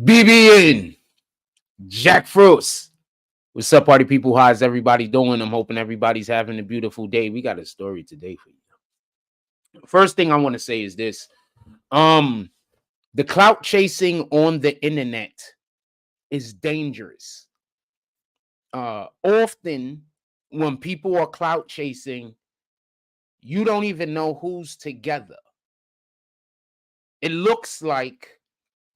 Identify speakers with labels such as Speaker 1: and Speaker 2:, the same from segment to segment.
Speaker 1: BBN, Jackfruits. What's up, party people? How's everybody doing? I'm hoping everybody's having a beautiful day. We got a story today for you. First thing I want to say is this. The clout chasing on the internet is dangerous. Often when people are clout chasing, you don't even know who's together. It looks like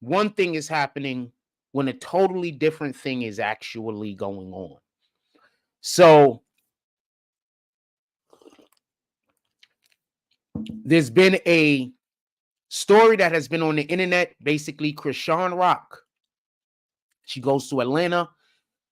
Speaker 1: one thing is happening when a totally different thing is actually going on. So there's been a story that has been on the internet. Basically, Chrisean Rock, she goes to Atlanta.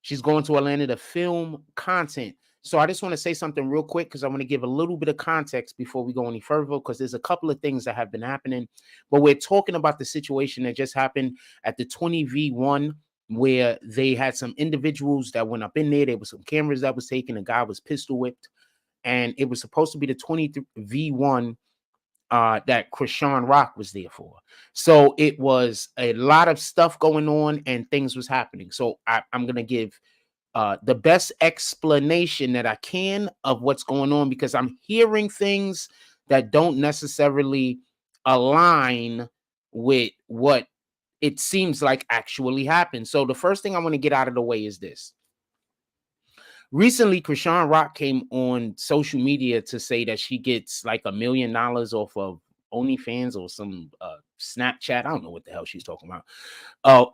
Speaker 1: She's going to Atlanta to film content. So I just want to say something real quick because I want to give a little bit of context before we go any further, because there's a couple of things that have been happening. But we're talking about the situation that just happened at the 20v1, where they had some individuals that went up in there. There were some cameras that was taken. A guy was pistol whipped. And it was supposed to be the 20v1 that Chrisean Rock was there for. So it was a lot of stuff going on and things was happening. So I'm going to give the best explanation that I can of what's going on, because I'm hearing things that don't necessarily align with what it seems like actually happened. So the first thing I want to get out of the way is this. Recently, Chrisean Rock came on social media to say that she gets like $1 million off of OnlyFans or some Snapchat. I don't know what the hell she's talking about.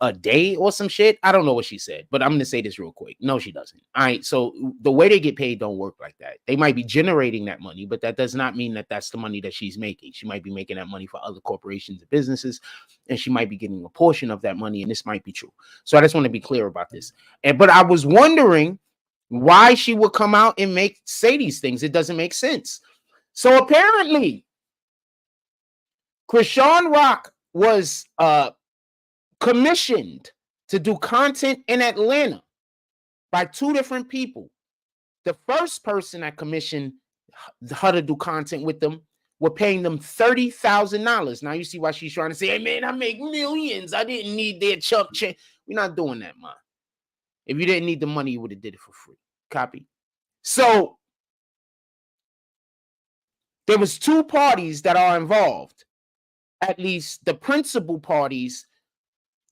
Speaker 1: A day or some shit. I don't know what she said, but I'm going to say this real quick. No, she doesn't. All right. So the way they get paid don't work like that. They might be generating that money, but that does not mean that that's the money that she's making. She might be making that money for other corporations and businesses, and she might be getting a portion of that money, and this might be true. So I just want to be clear about this. But I was wondering why she would come out and say these things. It doesn't make sense. So apparently, Chrisean Rock was commissioned to do content in Atlanta by two different people. The first person that commissioned her to do content with them were paying them $30,000. Now you see why she's trying to say, hey man, I make millions. I didn't need their chump change. We're not doing that, man. If you didn't need the money, you would have did it for free. Copy. So there was two parties that are involved, at least the principal parties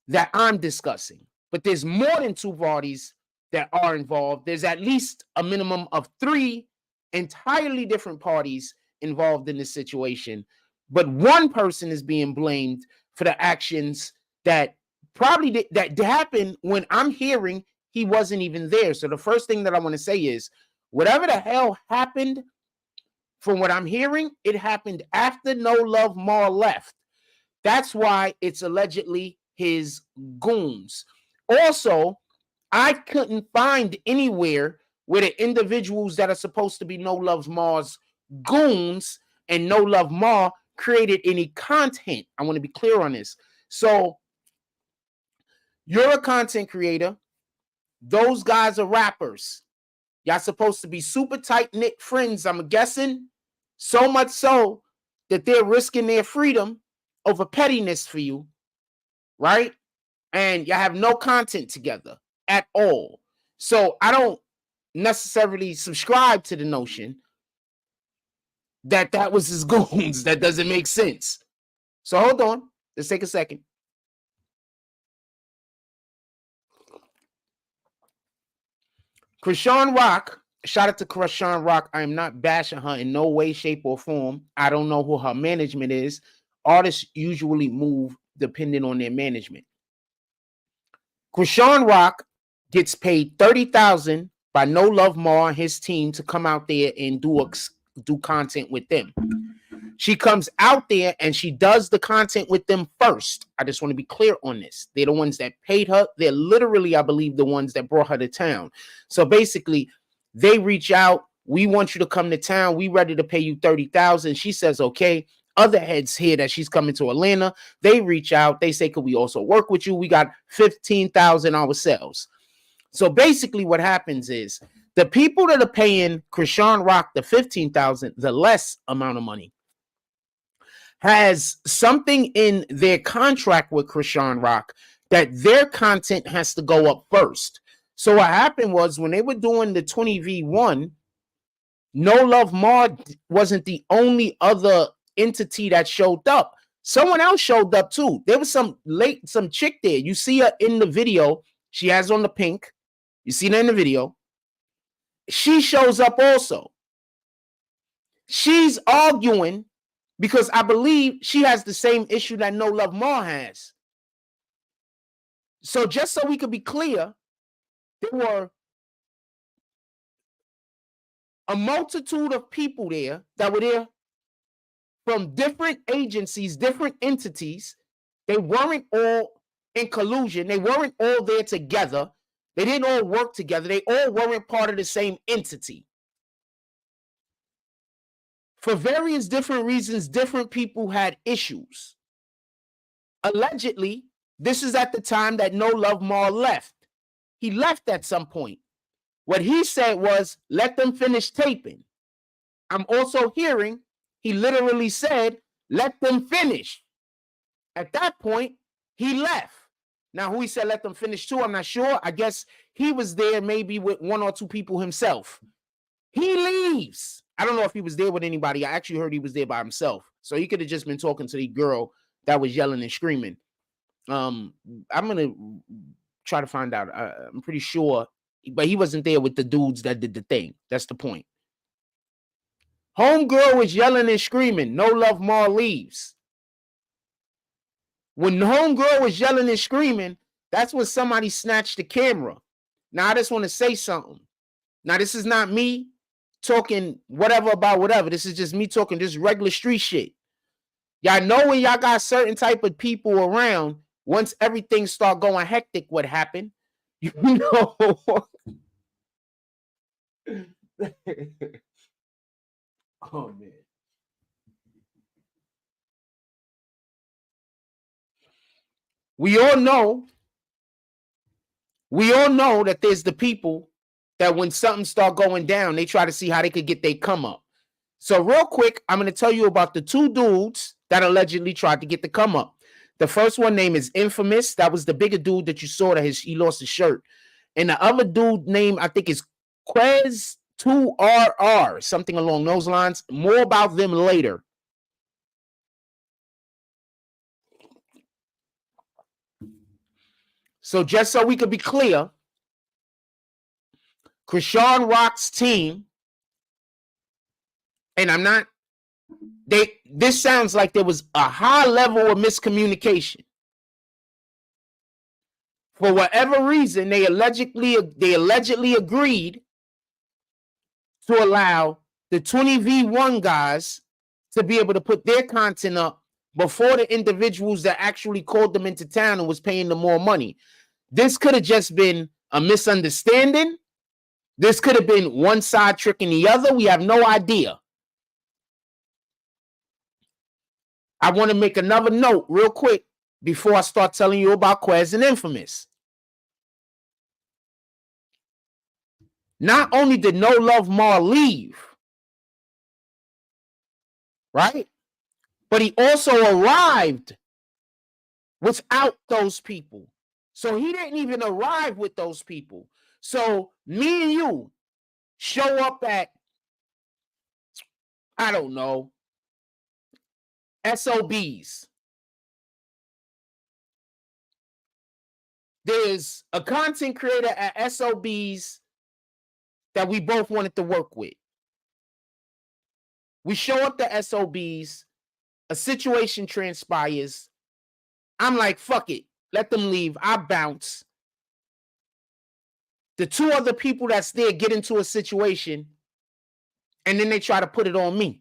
Speaker 1: that I'm discussing. But there's more than two parties that are involved. There's at least a minimum of three entirely different parties involved in this situation. But one person is being blamed for the actions that probably that happened when I'm hearing he wasn't even there. So the first thing that I want to say is, whatever the hell happened, from what I'm hearing, it happened after No Luv Mar left. That's why it's allegedly his goons. Also, I couldn't find anywhere where the individuals that are supposed to be No Luv Mar's goons and No Luv Mar created any content. I want to be clear on this. So you're a content creator. Those guys are rappers. Y'all supposed to be super tight-knit friends, I'm guessing. So much so that they're risking their freedom over pettiness for you, right? And y'all have no content together at all. So I don't necessarily subscribe to the notion that that was his goons. That doesn't make sense. So hold on. Let's take a second. Chrisean Rock, shout out to Chrisean Rock. I am not bashing her in no way, shape, or form. I don't know who her management is. Artists usually move depending on their management. Chrisean Rock gets paid $30,000 by No Luv Mar and his team to come out there and do content with them. She comes out there and she does the content with them first. I just want to be clear on this. They're the ones that paid her. They're literally, I believe, the ones that brought her to town. So basically, they reach out. We want you to come to town. We ready to pay you $30,000. She says, okay. Other heads hear that she's coming to Atlanta. They reach out. They say, could we also work with you? We got $15,000 ourselves. So basically what happens is the people that are paying Chrisean Rock the $15,000, the less amount of money, has something in their contract with Chrisean Rock that their content has to go up first. So what happened was when they were doing the 20v1, No Luv Mar wasn't the only other entity that showed up. Someone else showed up too. There was some chick there. You see her in the video. She has on the pink. You see her in the video. She shows up also. She's arguing because I believe she has the same issue that No Luv Mar has. So just so we could be clear, there were a multitude of people there that were there from different agencies, different entities. They weren't all in collusion. They weren't all there together. They didn't all work together. They all weren't part of the same entity. For various different reasons, different people had issues. Allegedly, this is at the time that No Luv Mar left. He left at some point. What he said was, let them finish taping. I'm also hearing he literally said, let them finish. At that point, he left. Now, who he said let them finish to, I'm not sure. I guess he was there maybe with one or two people himself. He leaves. I don't know if he was there with anybody. I actually heard he was there by himself. So he could have just been talking to the girl that was yelling and screaming. I'm going to try to find out. I'm pretty sure. But he wasn't there with the dudes that did the thing. That's the point. Homegirl was yelling and screaming. No Luv Mar leaves. When homegirl was yelling and screaming, that's when somebody snatched the camera. Now, I just want to say something. Now, this is not me talking whatever about whatever. This is just me talking just regular street shit. Y'all know when y'all got certain type of people around, once everything start going hectic, what happened? You know. Oh, man. We all know that there's the people that when something start going down, they try to see how they could get their come up. So real quick, I'm going to tell you about the two dudes that allegedly tried to get the come up. The first one name is Infamous. That was the bigger dude that you saw that he lost his shirt. And the other dude name, I think, is Quez2RR, something along those lines. More about them later. So just so we could be clear, Chrisean Rock's team, and this sounds like there was a high level of miscommunication. For whatever reason, they allegedly agreed to allow the 20v1 guys to be able to put their content up before the individuals that actually called them into town and was paying them more money. This could have just been a misunderstanding. This could have been one side tricking the other. We have no idea. I want to make another note real quick before I start telling you about Quez and Infamous. Not only did No Luv Mar leave, right? But he also arrived without those people. So he didn't even arrive with those people. So me and you show up at, I don't know, SOBs. There's a content creator at SOBs that we both wanted to work with. We show up to SOBs, a situation transpires. I'm like, fuck it, let them leave. I bounce. The two other people that's there get into a situation, and then they try to put it on me.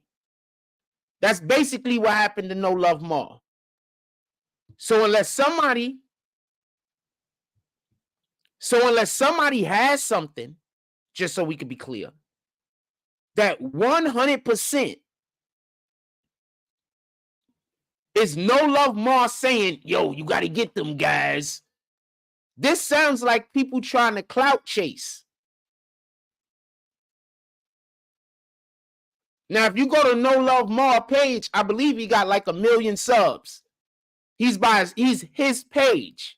Speaker 1: That's basically what happened to No Luv Mar. So unless somebody has something, just so we can be clear, that 100% is No Luv Mar saying, yo, you got to get them guys. This sounds like people trying to clout chase. Now, if you go to No Luv Mar page, I believe he got like 1 million subs. He's his page.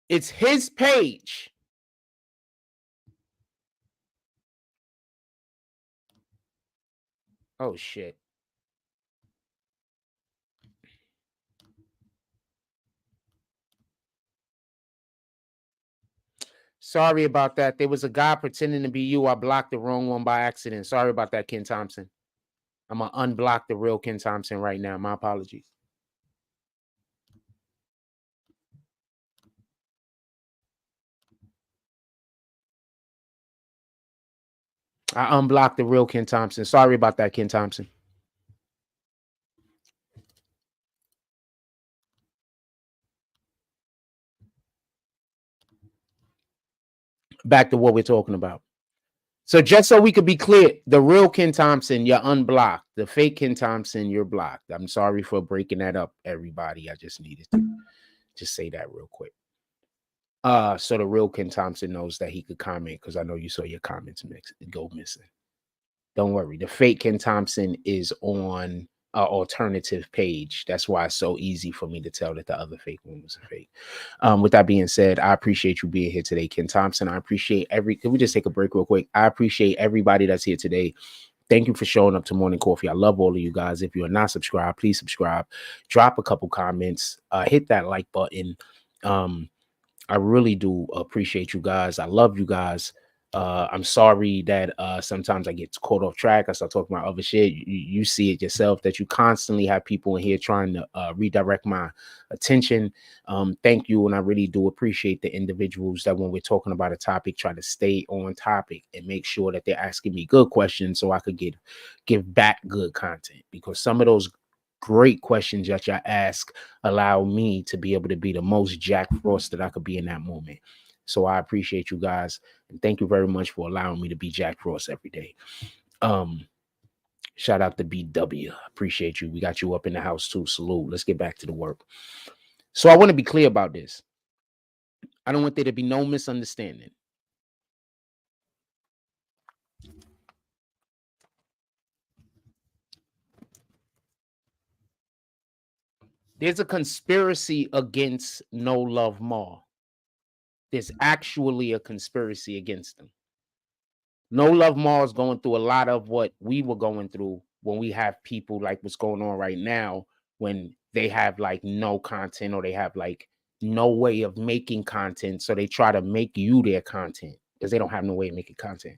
Speaker 1: It's his page. Oh, shit. Sorry about that. There was a guy pretending to be you. I blocked the wrong one by accident. Sorry about that, Ken Thompson. I'm going to unblock the real Ken Thompson right now. My apologies. I unblocked the real Ken Thompson. Sorry about that, Ken Thompson. Back to what we're talking about. So just so we could be clear, the real Ken Thompson, you're unblocked. The fake Ken Thompson, you're blocked. I'm sorry for breaking that up, everybody. I just needed to just say that real quick. So the real Ken Thompson knows that he could comment, because I know you saw your comments go missing. Don't worry. The fake Ken Thompson is on an alternative page. That's why it's so easy for me to tell that the other fake one was a fake. With that being said, I appreciate you being here today, Ken Thompson. I appreciate can we just take a break real quick? I appreciate everybody that's here today. Thank you for showing up to Morning Coffee. I love all of you guys. If you are not subscribed, please subscribe. Drop a couple comments. Hit that like button. I really do appreciate you guys. I love you guys. I'm sorry that sometimes I get caught off track. I start talking about other shit. You see it yourself that you constantly have people in here trying to redirect my attention. Thank you. And I really do appreciate the individuals that when we're talking about a topic, try to stay on topic and make sure that they're asking me good questions so I could give back good content, because some of those great questions that y'all ask allow me to be able to be the most Jack Frost that I could be in that moment. So I appreciate you guys, and thank you very much for allowing me to be Jack Frost every day. Shout out to BW. Appreciate you. We got you up in the house too. Salute. Let's get back to the work. So I want to be clear about this. I don't want there to be no misunderstanding. There's a conspiracy against No Luv Mar. There's actually a conspiracy against them. No Luv Mar is going through a lot of what we were going through when we have people like what's going on right now, when they have like no content, or they have like no way of making content. So they try to make you their content because they don't have no way of making content.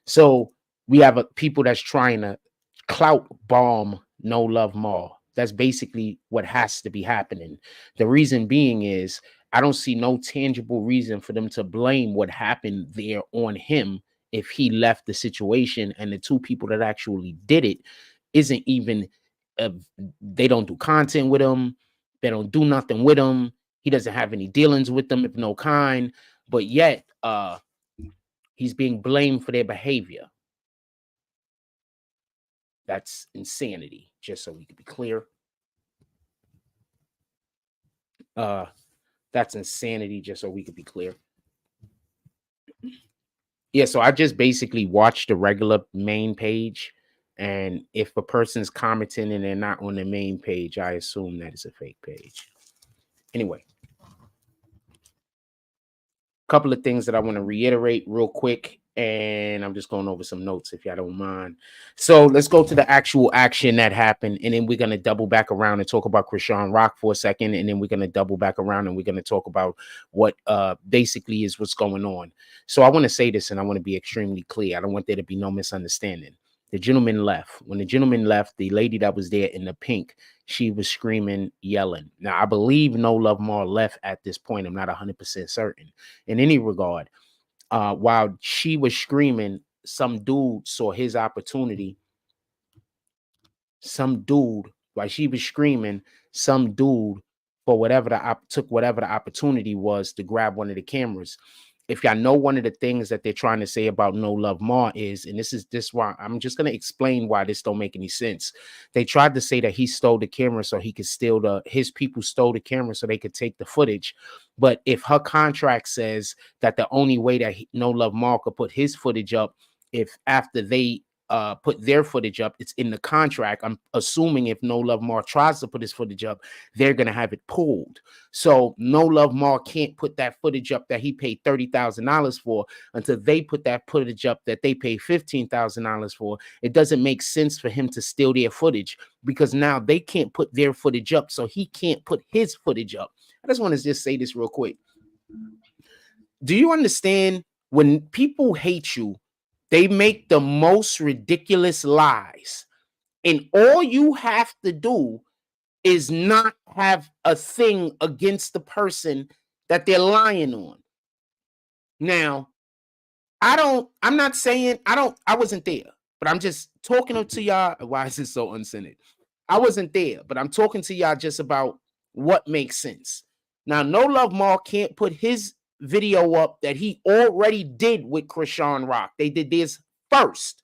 Speaker 1: So we have people that's trying to clout bomb No Luv Mar. That's basically what has to be happening. The reason being is I don't see no tangible reason for them to blame what happened there on him if he left the situation, and the two people that actually did it isn't even they don't do content with him. They don't do nothing with him. He doesn't have any dealings with them of no kind, but yet he's being blamed for their behavior. That's insanity, just so we can be clear. That's insanity, just so we could be clear. Yeah, so I just basically watch the regular main page, and if a person's commenting and they're not on the main page, I assume that it's a fake page. Anyway, a couple of things that I want to reiterate real quick, and I'm just going over some notes if y'all don't mind. So let's go to the actual action that happened, and then we're going to double back around and talk about Chrisean Rock for a second, and then we're going to double back around and we're going to talk about what basically is what's going on. So I want to say this, and I want to be extremely clear. I don't want there to be no misunderstanding. The gentleman left. When the gentleman left, the lady that was there in the pink, she was screaming, yelling. Now, I believe No Luv Mar left at this point. I'm not 100% certain. In any regard, while she was screaming, some dude saw his opportunity. Some dude, while she was screaming, some dude for took whatever the opportunity was to grab one of the cameras. If y'all know, one of the things that they're trying to say about No Luv Mar is, and this is why I'm just going to explain why this don't make any sense. They tried to say that he stole the camera so he could steal his people stole the camera so they could take the footage. But if her contract says that the only way that No Luv Mar could put his footage up, if after they put their footage up. It's in the contract. I'm assuming if No Luv Mar tries to put his footage up, they're gonna have it pulled. So No Luv Mar can't put that footage up that he paid $30,000 for until they put that footage up that they paid $15,000 for. It doesn't make sense for him to steal their footage because now they can't put their footage up, so he can't put his footage up. I just want to just say this real quick. Do you understand when people hate you? They make the most ridiculous lies. And all you have to do is not have a thing against the person that they're lying on. Now, I'm not saying, I wasn't there, but I'm just talking to y'all. Why is this so uncentered? I wasn't there, but I'm talking to y'all just about what makes sense. Now, No Luv Mar can't put his video up that he already did with Chrisean Rock. They did this first.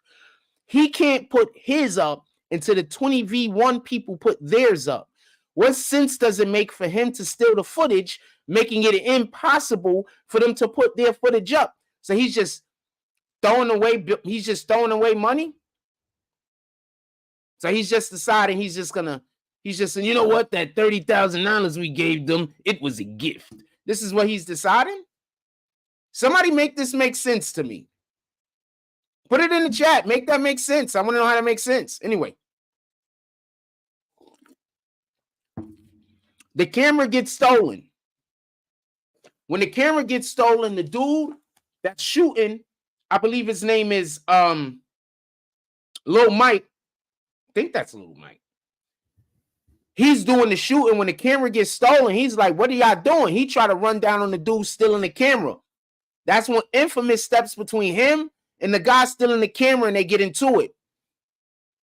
Speaker 1: He can't put his up until the 20v1 people put theirs up. What sense does it make for him to steal the footage, making it impossible for them to put their footage up? So he's just throwing away money. So he's just deciding he's just saying, you know what, that $30,000 we gave them, it was a gift. This is what he's deciding. Somebody make this make sense to me. Put it in the chat. Make that make sense. I want to know how that makes sense. Anyway, the camera gets stolen. When the camera gets stolen, the dude that's shooting, I believe his name is Lil Mike. I think that's Lil Mike. He's doing the shooting. When the camera gets stolen, he's like, what are y'all doing? He tried to run down on the dude stealing the camera. That's when Infamous steps between him and the guy stealing the camera, and they get into it.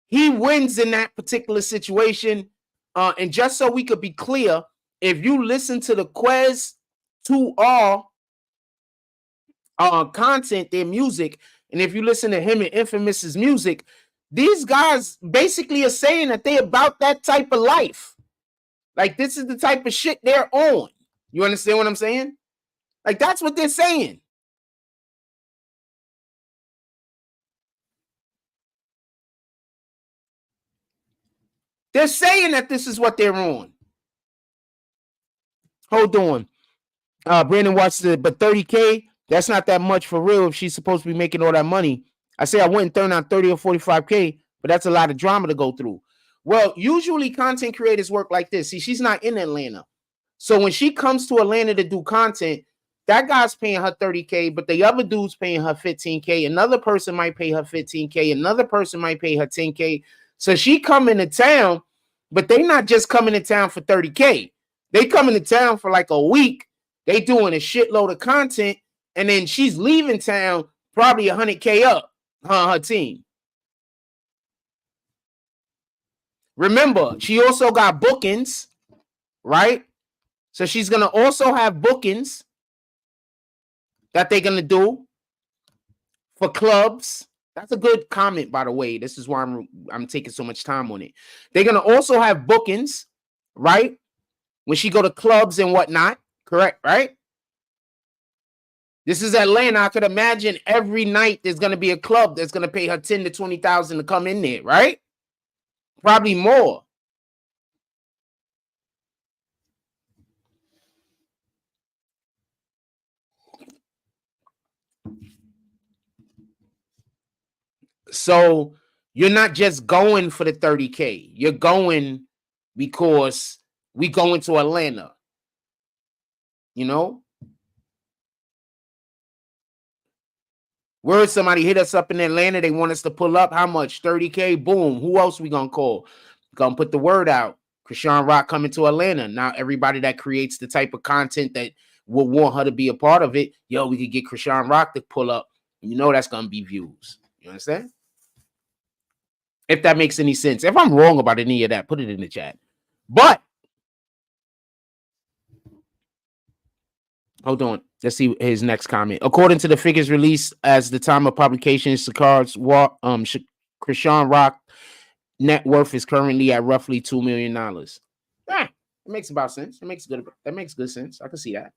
Speaker 1: He wins in that particular situation. And just so we could be clear, if you listen to the Quez 2R content, their music, and if you listen to him and Infamous's music, these guys basically are saying that they're about that type of life. Like, this is the type of shit they're on. You understand what I'm saying? Like, that's what they're saying. They're saying that this is what they're on. Hold on. Brandon watched it, but 30K, that's not that much for real if she's supposed to be making all that money. I say I wouldn't turn on 30 or 45K, but that's a lot of drama to go through. Well, usually content creators work like this. See, she's not in Atlanta. So when she comes to Atlanta to do content, that guy's paying her 30K, but the other dude's paying her 15K. Another person might pay her 15K. Another person might pay her 10K. So she come into town, but they not just coming to town for 30K. They coming to town for like a week. They doing a shitload of content, and then she's leaving town probably 100K up, her team. Remember, she also got bookings, right? So she's going to also have bookings that they're going to do for clubs. That's a good comment, by the way. This is why I'm taking so much time on it. They're going to also have bookings, right? When she go to clubs and whatnot, correct, right? This is Atlanta. I could imagine every night there's going to be a club that's going to pay her 10 to 20,000 to come in there, right? Probably more. So you're not just going for the 30K. You're going because we going to Atlanta. You know? Word, somebody hit us up in Atlanta. They want us to pull up. How much? 30K. Boom. Who else we gonna call? Gonna put the word out. Chrisean Rock coming to Atlanta. Now everybody that creates the type of content that will want her to be a part of it, yo, we could get Chrisean Rock to pull up. You know that's gonna be views. You understand? If that makes any sense. If I'm wrong about any of that, put it in the chat. But hold on. Let's see his next comment. According to the figures released as the time of publication, Chrisean Rock net worth is currently at roughly $2 million. Yeah, it makes about sense. That makes good sense. I can see that.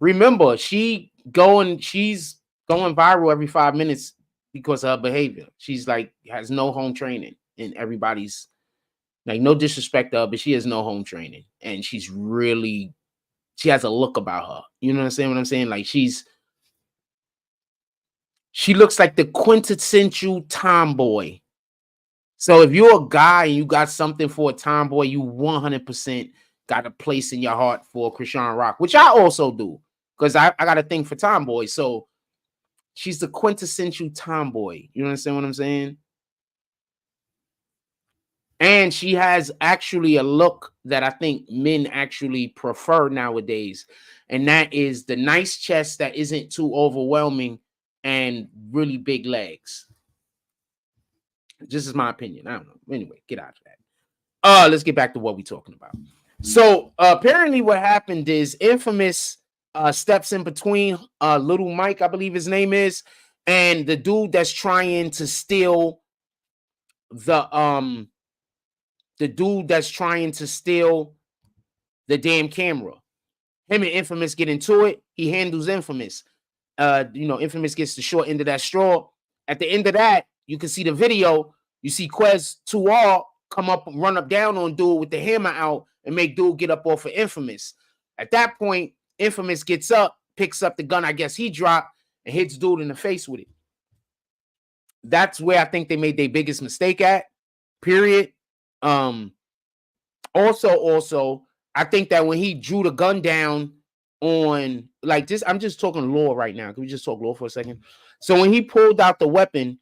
Speaker 1: Remember, she's going viral every 5 minutes because of her behavior. She's like has no home training, and everybody's like, no disrespect to her, but she has no home training, and she has a look about her. You know what I'm saying? What I'm saying? Like she looks like the quintessential tomboy. So if you're a guy and you got something for a tomboy, you 100% got a place in your heart for Chrisean Rock, which I also do, because I got a thing for tomboys. So she's the quintessential tomboy. You understand what I'm saying? And she has actually a look that I think men actually prefer nowadays. And that is the nice chest that isn't too overwhelming and really big legs. This is my opinion. I don't know. Anyway, get out of that. Let's get back to what we're talking about. So apparently what happened is Infamous steps in between Little Mike, I believe his name is, and the dude that's trying to steal the damn camera. Him and Infamous get into it. He handles Infamous. Infamous gets the short end of that straw. At the end of that, you can see the video. You see Quez 2R come up, run up down on dude with the hammer out and make dude get up off of Infamous. At that point, Infamous gets up, picks up the gun, I guess he dropped, and hits dude in the face with it. That's where I think they made their biggest mistake at, period. Also, I think that when he drew the gun down on like this, I'm just talking law right now. Can we just talk law for a second? So when he pulled out the weapon,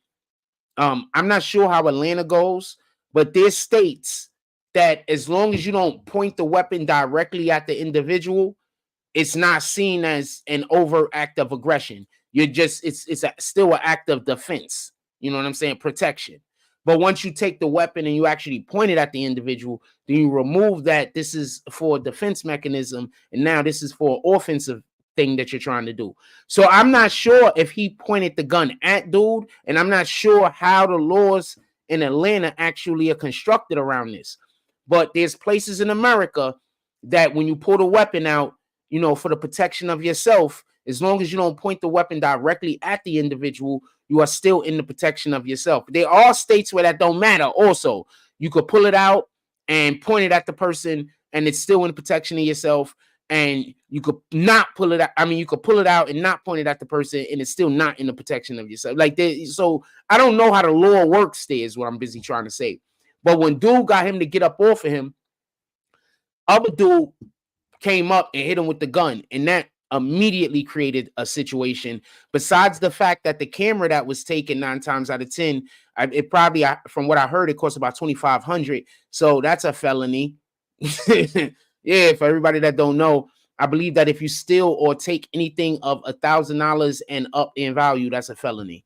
Speaker 1: I'm not sure how Atlanta goes, but there's states that as long as you don't point the weapon directly at the individual, it's not seen as an overt act of aggression. It's still an act of defense. You know what I'm saying? Protection. But once you take the weapon and you actually point it at the individual, then you remove that. This is for a defense mechanism, and now this is for an offensive thing that you're trying to do. So I'm not sure if he pointed the gun at dude, and I'm not sure how the laws in Atlanta actually are constructed around this. But there's places in America that when you pull the weapon out, for the protection of yourself, as long as you don't point the weapon directly at the individual, you are still in the protection of yourself. There are states where that don't matter. Also, you could pull it out and point it at the person, and it's still in the protection of yourself. And you could not pull it out. I mean, you could pull it out and not point it at the person, and it's still not in the protection of yourself. So I don't know how the law works there, is what I'm busy trying to say. But when dude got him to get up off of him, other dude came up and hit him with the gun, and that immediately created a situation. Besides the fact that the camera that was taken 9 times out of 10, it probably, from what I heard, it cost about $2,500. So that's a felony. Yeah, for everybody that don't know, I believe that if you steal or take anything of $1,000 and up in value, that's a felony.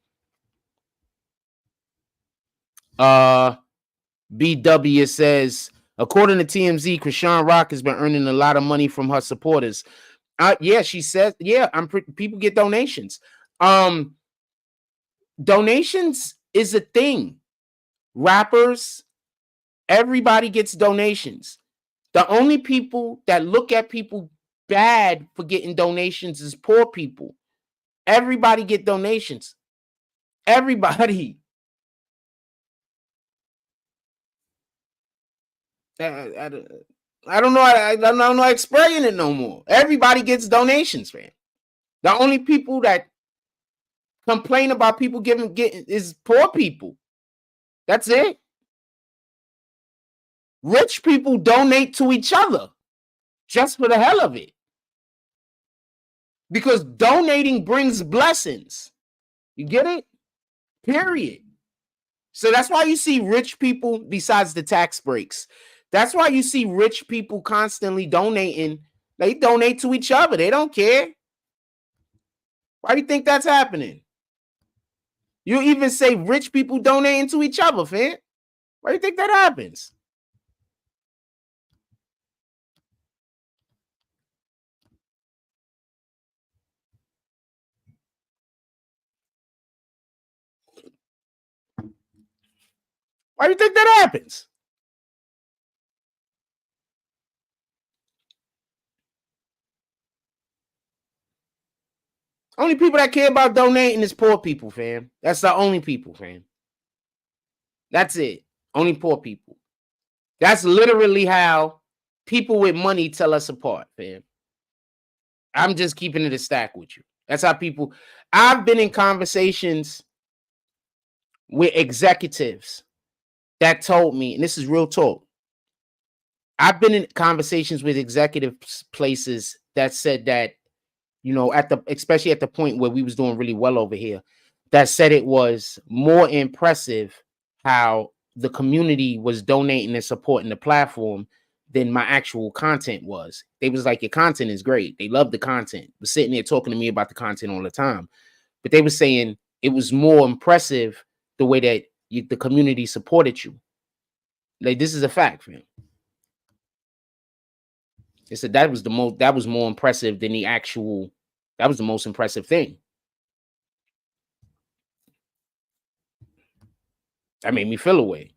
Speaker 1: BW says, according to TMZ, Chrisean Rock has been earning a lot of money from her supporters. Yeah, she says, yeah, people get donations. Donations is a thing. Rappers, everybody gets donations. The only people that look at people bad for getting donations is poor people. Everybody get donations. Everybody. I don't know. I don't know how to explain it no more. Everybody gets donations, man. The only people that complain about people getting is poor people. That's it. Rich people donate to each other just for the hell of it. Because donating brings blessings. You get it? Period. So that's why you see rich people, besides the tax breaks, that's why you see rich people constantly donating. They donate to each other. They don't care. Why do you think that's happening? You even say rich people donating to each other, fam. Why do you think that happens? Why do you think that happens? Only people that care about donating is poor people, fam. That's the only people, fam. That's it. Only poor people. That's literally how people with money tell us apart, fam. I'm just keeping it a stack with you. That's how people. I've been in conversations with executives that told me, and this is real talk. I've been in conversations with executive places that said that, especially at the point where we was doing really well over here, that said it was more impressive how the community was donating and supporting the platform than my actual content was. They was like, your content is great. They love the content. Was sitting there talking to me about the content all the time. But they were saying it was more impressive the way that the community supported you. Like, this is a fact, man. They said that was more impressive than that was the most impressive thing. That made me feel away.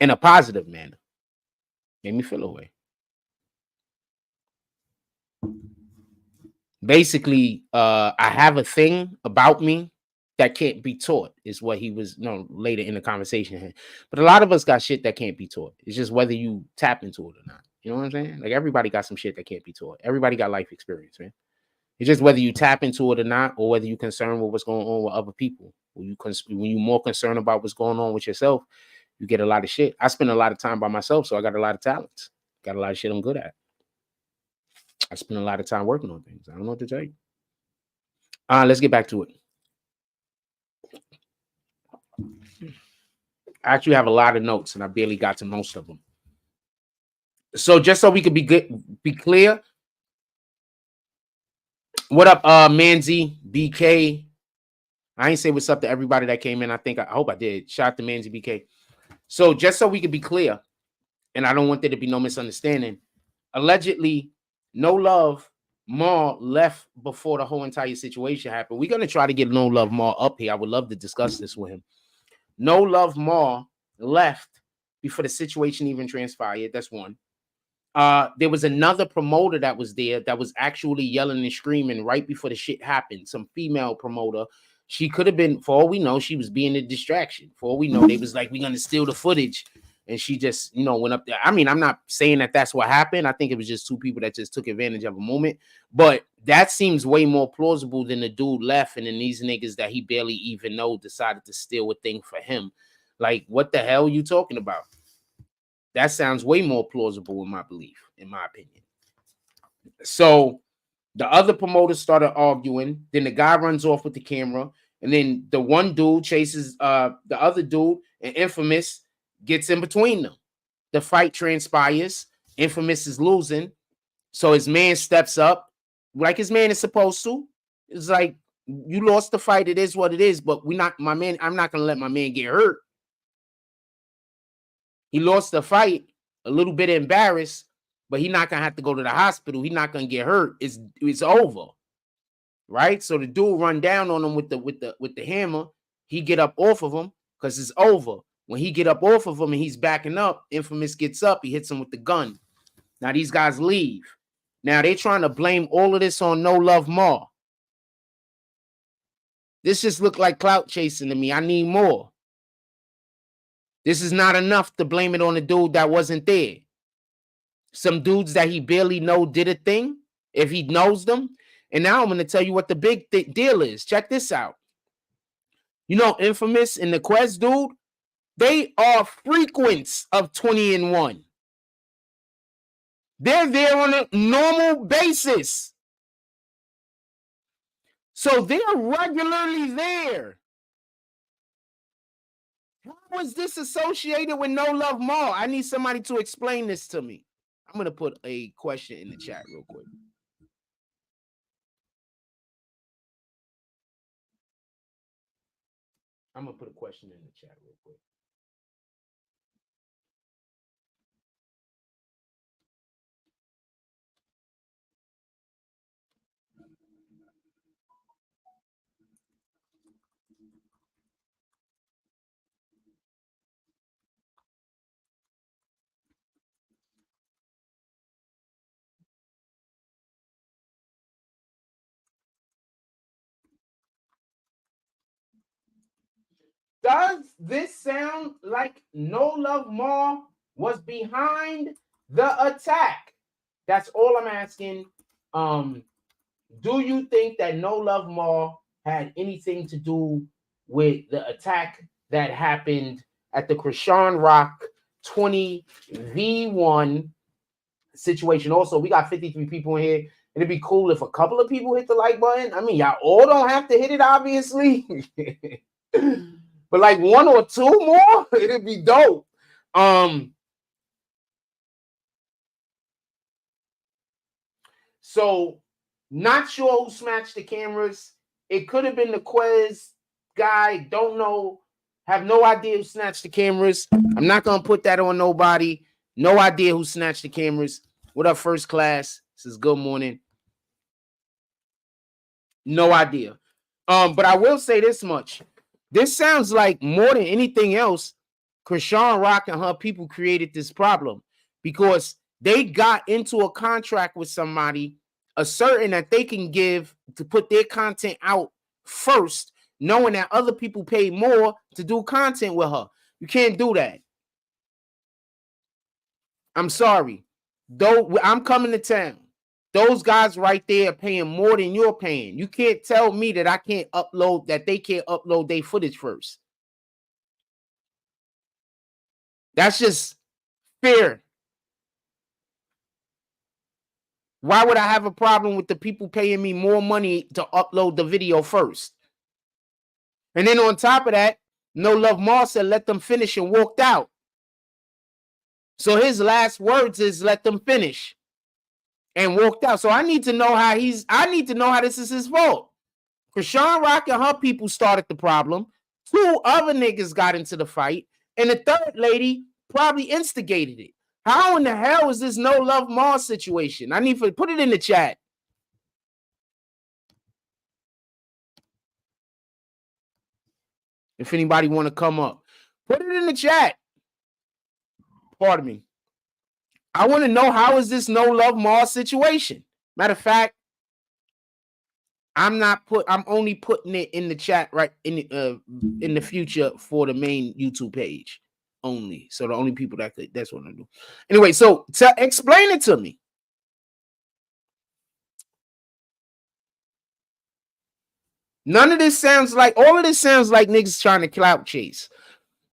Speaker 1: In a positive manner. Made me feel away. Basically, I have a thing about me that can't be taught, is what he was later in the conversation here. But a lot of us got shit that can't be taught. It's just whether you tap into it or not. You know what I'm saying? Like, everybody got some shit that can't be taught. Everybody got life experience, man. It's just whether you tap into it or not, or whether you're concerned with what's going on with other people. When you're more concerned about what's going on with yourself, you get a lot of shit. I spend a lot of time by myself, so I got a lot of talents. Got a lot of shit I'm good at. I spend a lot of time working on things. I don't know what to tell you. Let's get back to it. I actually have a lot of notes, and I barely got to most of them. So just so we could be clear. What up, Manzi, BK? I ain't say what's up to everybody that came in. I hope I did. Shout out to Manzi, BK. So just so we could be clear, and I don't want there to be no misunderstanding. Allegedly, No Luv Mar left before the whole entire situation happened. We're gonna try to get No Luv Mar up here. I would love to discuss this with him. No Luv Mar left before the situation even transpired. That's one. There was another promoter that was there that was actually yelling and screaming right before the shit happened. Some female promoter. She could have been, for all we know, she was being a distraction. For all we know, they was like, we're gonna steal the footage. And she just, went up there. I mean, I'm not saying that that's what happened. I think it was just two people that just took advantage of a moment. But that seems way more plausible than the dude left, and then these niggas that he barely even know decided to steal a thing for him. Like, what the hell are you talking about? That sounds way more plausible in my belief, in my opinion. So the other promoters started arguing. Then the guy runs off with the camera. And then the one dude chases the other dude, and Infamous gets in between them. The fight transpires. Infamous is losing. So his man steps up like his man is supposed to. It's like, you lost the fight. It is what it is. But I'm not going to let my man get hurt. He lost the fight, a little bit embarrassed, but he's not going to have to go to the hospital. He's not going to get hurt. It's over. Right? So the dude run down on him with the hammer. He get up off of him because it's over. When he get up off of him and he's backing up, Infamous gets up. He hits him with the gun. Now these guys leave. Now they're trying to blame all of this on No Luv Mar. This just looked like clout chasing to me. I need more. This is not enough to blame it on the dude that wasn't there. Some dudes that he barely know did a thing, if he knows them. And now I'm going to tell you what the big deal is. Check this out. Infamous and the Quest dude, they are frequents of 20-1. They're there on a normal basis. So they're regularly there. How is this associated with No Luv Mar? I need somebody to explain this to me. I'm going to put a question in the chat real quick. I'm going to put a question in the chat real quick. Does this sound like No Luv Mar was behind the attack? That's all I'm asking. Do you think that No Luv Mar had anything to do with the attack that happened at the Chrisean Rock 20v1 situation? Also, we got 53 people in here. It'd be cool if a couple of people hit the like button. I mean, y'all all don't have to hit it, obviously. But like one or two more, it'd be dope. So not sure who smashed the cameras. It could have been the Quez guy. Don't know. Have no idea who snatched the cameras. I'm not gonna put that on nobody. No idea who snatched the cameras. What up, first class? This is good morning. No idea. But I will say this much. This sounds like more than anything else, Chrisean Rock and her people created this problem because they got into a contract with somebody, asserting that they can give to put their content out first, knowing that other people pay more to do content with her. You can't do that. I'm sorry. Though I'm coming to town. Those guys right there are paying more than you're paying. You can't tell me that I can't upload, that they can't upload their footage first. That's just fair. Why would I have a problem with the people paying me more money to upload the video first? And then on top of that, No Luv Mar said, let them finish, and walked out. So his last words is let them finish and walked out. So I need to know how this is his fault. Chrisean Rock and her people started the problem. Two other niggas got into the fight. And the third lady probably instigated it. How in the hell is this No Luv Mar situation? I need to put it in the chat. If anybody want to come up, put it in the chat. Pardon me. I want to know, how is this No Luv Mar situation? Matter of fact, I'm only putting it in the chat right in the future for the main YouTube page only. So the only people that's what I do. Anyway, so explain it to me. All of this sounds like niggas trying to clout chase.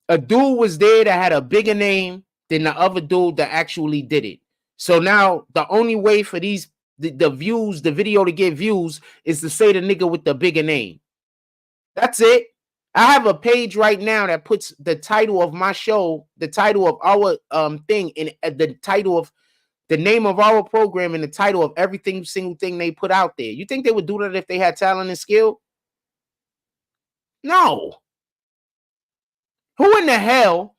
Speaker 1: A dude was there that had a bigger name than the other dude that actually did it. So now the only way for the video to get views is to say the nigga with the bigger name. That's it. I have a page right now that puts the title of my show, the title of our thing, in the title of the name of our program, and the title of single thing they put out there. You think they would do that if they had talent and skill? No. Who in the hell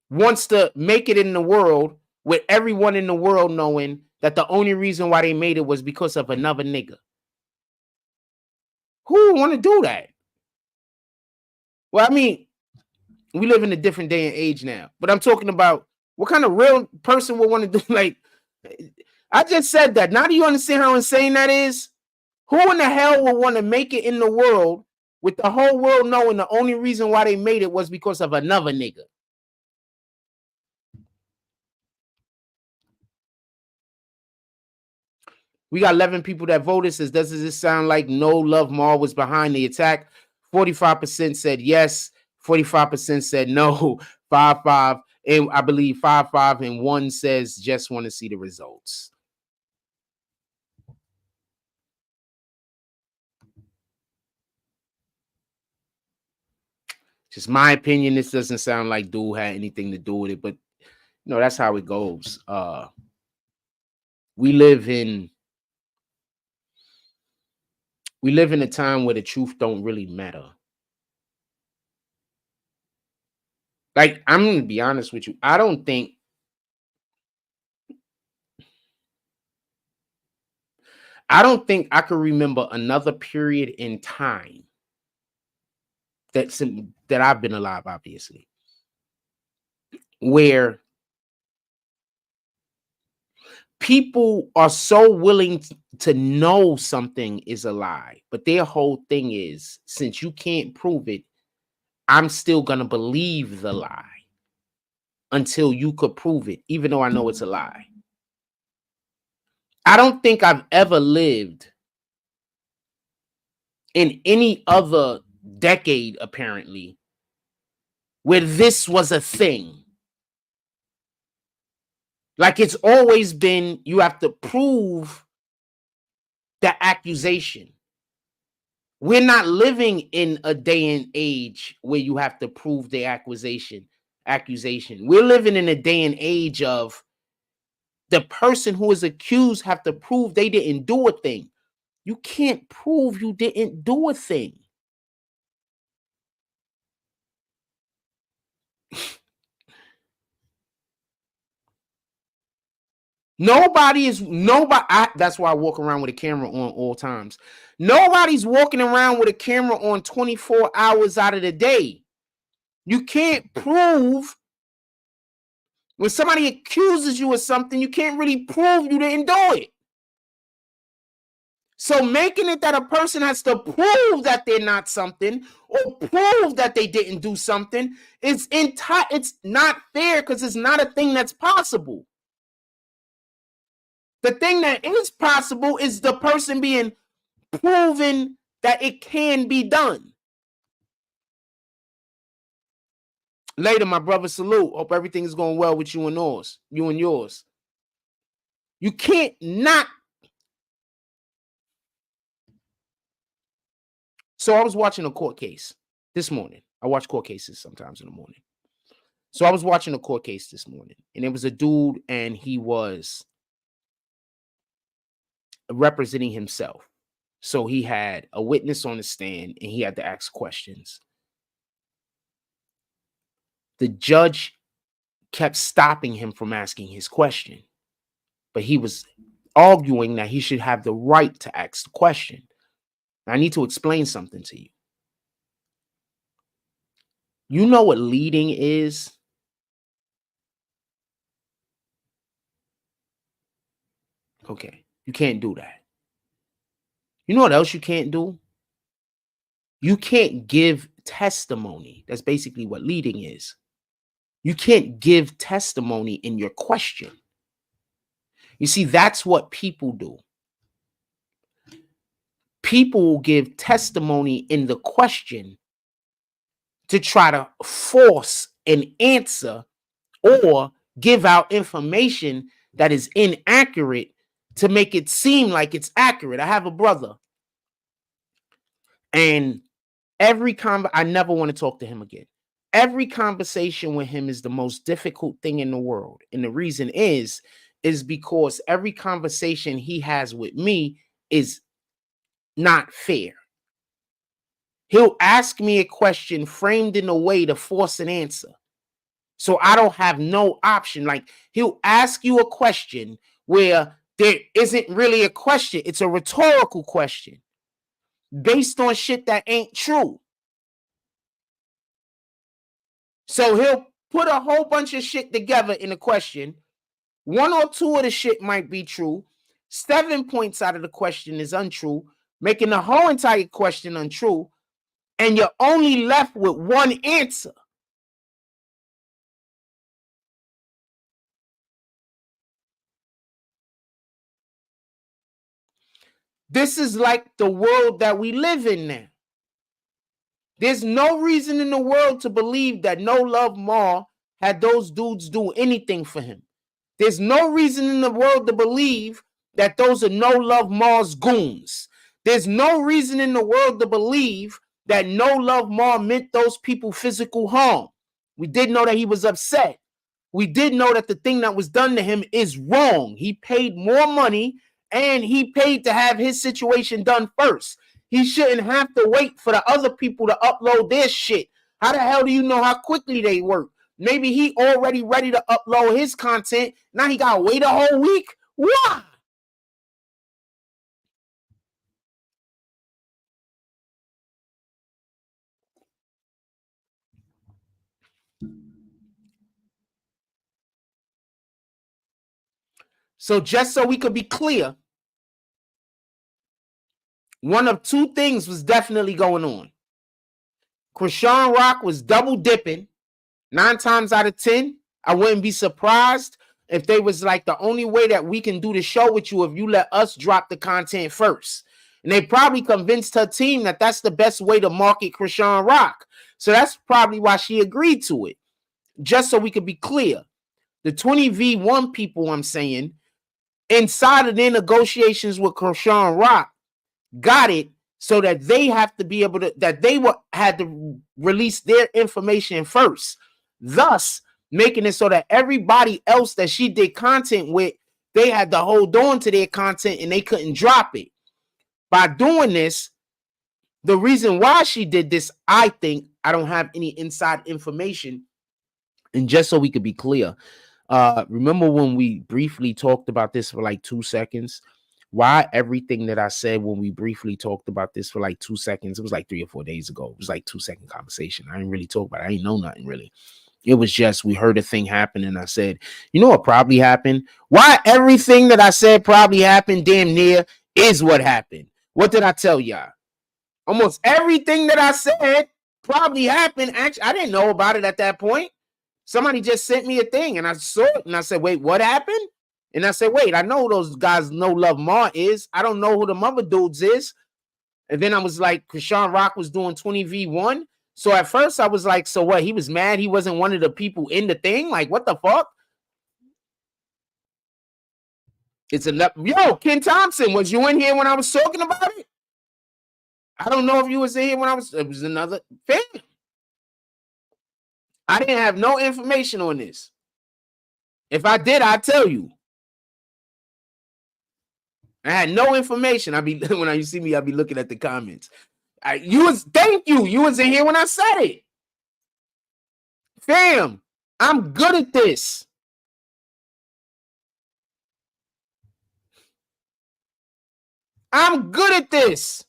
Speaker 1: wants to make it in the world with everyone in the world knowing that the only reason why they made it was because of another nigga? Who would want to do that? Well, I mean, we live in a different day and age now, but I'm talking about what kind of real person would want to do. Like, I just said that. Now do you understand how insane that is? Who in the hell would want to make it in the world with the whole world knowing the only reason why they made it was because of another nigga? We got 11 people that voted. Says, does this sound like No Luv Mar was behind the attack? 45% said yes. 45% said no. 5-5. And I believe 5-5 and 1 says just want to see the results. Just my opinion. This doesn't sound like dude had anything to do with it, but you know, that's how it goes. We live in a time where the truth don't really matter. Like, I'm going to be honest with you. I don't think I could remember another period in time that I've been alive, obviously, where people are so willing to know something is a lie, but their whole thing is, since you can't prove it, I'm still going to believe the lie until you could prove it, even though I know it's a lie. I don't think I've ever lived in any other decade, apparently, where this was a thing. Like, it's always been, you have to prove the accusation. We're not living in a day and age where you have to prove the accusation. We're living in a day and age of the person who is accused have to prove they didn't do a thing. You can't prove you didn't do a thing. That's why I walk around with a camera on all times. Nobody's walking around with a camera on 24 hours out of the day. You can't prove, when somebody accuses you of something, you can't really prove you didn't do it. So making it that a person has to prove that they're not something or prove that they didn't do something, it's not fair, because it's not a thing that's possible. The thing that is possible is the person being proven that it can be done. Later, my brother, salute. Hope everything is going well with you and yours. You can't not. So I was watching a court case this morning. I watch court cases sometimes in the morning. So I was watching a court case this morning, and it was a dude, and he was representing himself. So he had a witness on the stand, and he had to ask questions. The judge kept stopping him from asking his question, but he was arguing that he should have the right to ask the question. I need to explain something to you. You know what leading is? Okay, you can't do that. You know what else you can't do? You can't give testimony. That's basically what leading is. You can't give testimony in your question. You see, that's what people do. People will give testimony in the question to try to force an answer or give out information that is inaccurate to make it seem like it's accurate. I have a brother, and I never want to talk to him again. Every conversation with him is the most difficult thing in the world. And the reason is because every conversation he has with me is not fair. He'll ask me a question framed in a way to force an answer. So I don't have no option. Like, he'll ask you a question where there isn't really a question. It's a rhetorical question based on shit that ain't true. So he'll put a whole bunch of shit together in a question. 1 or 2 of the shit might be true. 7 points out of the question is untrue, making the whole entire question untrue. And you're only left with one answer. This is like the world that we live in now. There's no reason in the world to believe that no Luv Mar had those dudes do anything for him. There's no reason in the world to believe that those are no Luv Mar's goons. There's no reason in the world to believe that no Luv Mar meant those people physical harm. We did know that he was upset. We did know that the thing that was done to him is wrong. He paid more money, and he paid to have his situation done first. He shouldn't have to wait for the other people to upload their shit. How the hell do you know how quickly they work? Maybe he already ready to upload his content. Now he got to wait a whole week? Why? So just so we could be clear, one of 2 things was definitely going on. Chrisean Rock was double dipping. 9 times out of 10, I wouldn't be surprised if they was like, the only way that we can do the show with you if you let us drop the content first. And they probably convinced her team that that's the best way to market Chrisean Rock. So that's probably why she agreed to it. Just so we could be clear. The 20v1 people, I'm saying, inside of their negotiations with Chrisean Rock, got it so that they have to be able to, that they had to release their information first, thus making it so that everybody else that she did content with, they had to hold on to their content and they couldn't drop it. By doing this, the reason why she did this, I think, I don't have any inside information, and just so we could be clear, remember when we briefly talked about this for like 2 seconds? Why everything that I said when we briefly talked about this for like 2 seconds, it was like 3 or 4 days ago. It was like 2-second conversation. I didn't really talk about it. I didn't know nothing really. It was just, we heard a thing happen and I said, you know what probably happened? Why everything that I said probably happened damn near is what happened. What did I tell y'all? Almost everything that I said probably happened. Actually, I didn't know about it at that point. Somebody just sent me a thing and I saw it and I said, wait, what happened? And I said, wait, I know who those guys know Luv Mar is. I don't know who the mother dudes is. And then I was like, Chrisean Rock was doing 20v1. So at first I was like, so what? He was mad he wasn't one of the people in the thing? Like, what the fuck? It's a yo, Ken Thompson, was you in here when I was talking about it? I don't know if you was in here when it was another thing. I didn't have no information on this. If I did, I'd tell you. I had no information. When you see me, I'll be looking at the comments. Thank you. You was in here when I said it. Fam, I'm good at this. I'm good at this.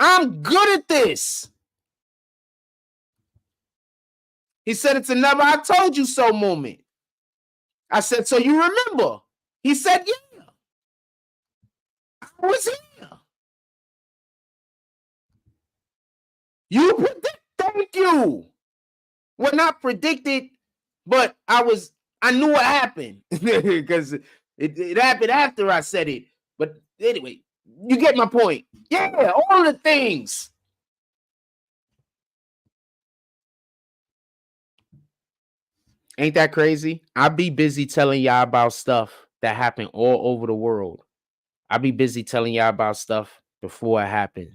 Speaker 1: I'm good at this. He said it's another I told you so moment. I said, so you remember? He said, yeah. I was here. You predicted. Thank you. Well, not predicted, but I knew what happened because it happened after I said it. But anyway, you get my point. Yeah, all the things. Ain't that crazy? I be busy telling y'all about stuff that happened all over the world. I be busy telling y'all about stuff before it happened.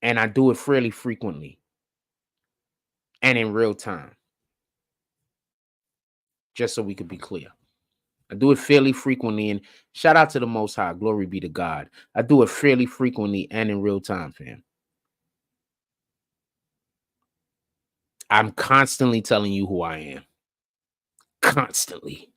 Speaker 1: And I do it fairly frequently and in real time. Just so we could be clear. I do it fairly frequently, and shout out to the Most High. Glory be to God. I do it fairly frequently and in real time, fam. I'm constantly telling you who I am. Constantly.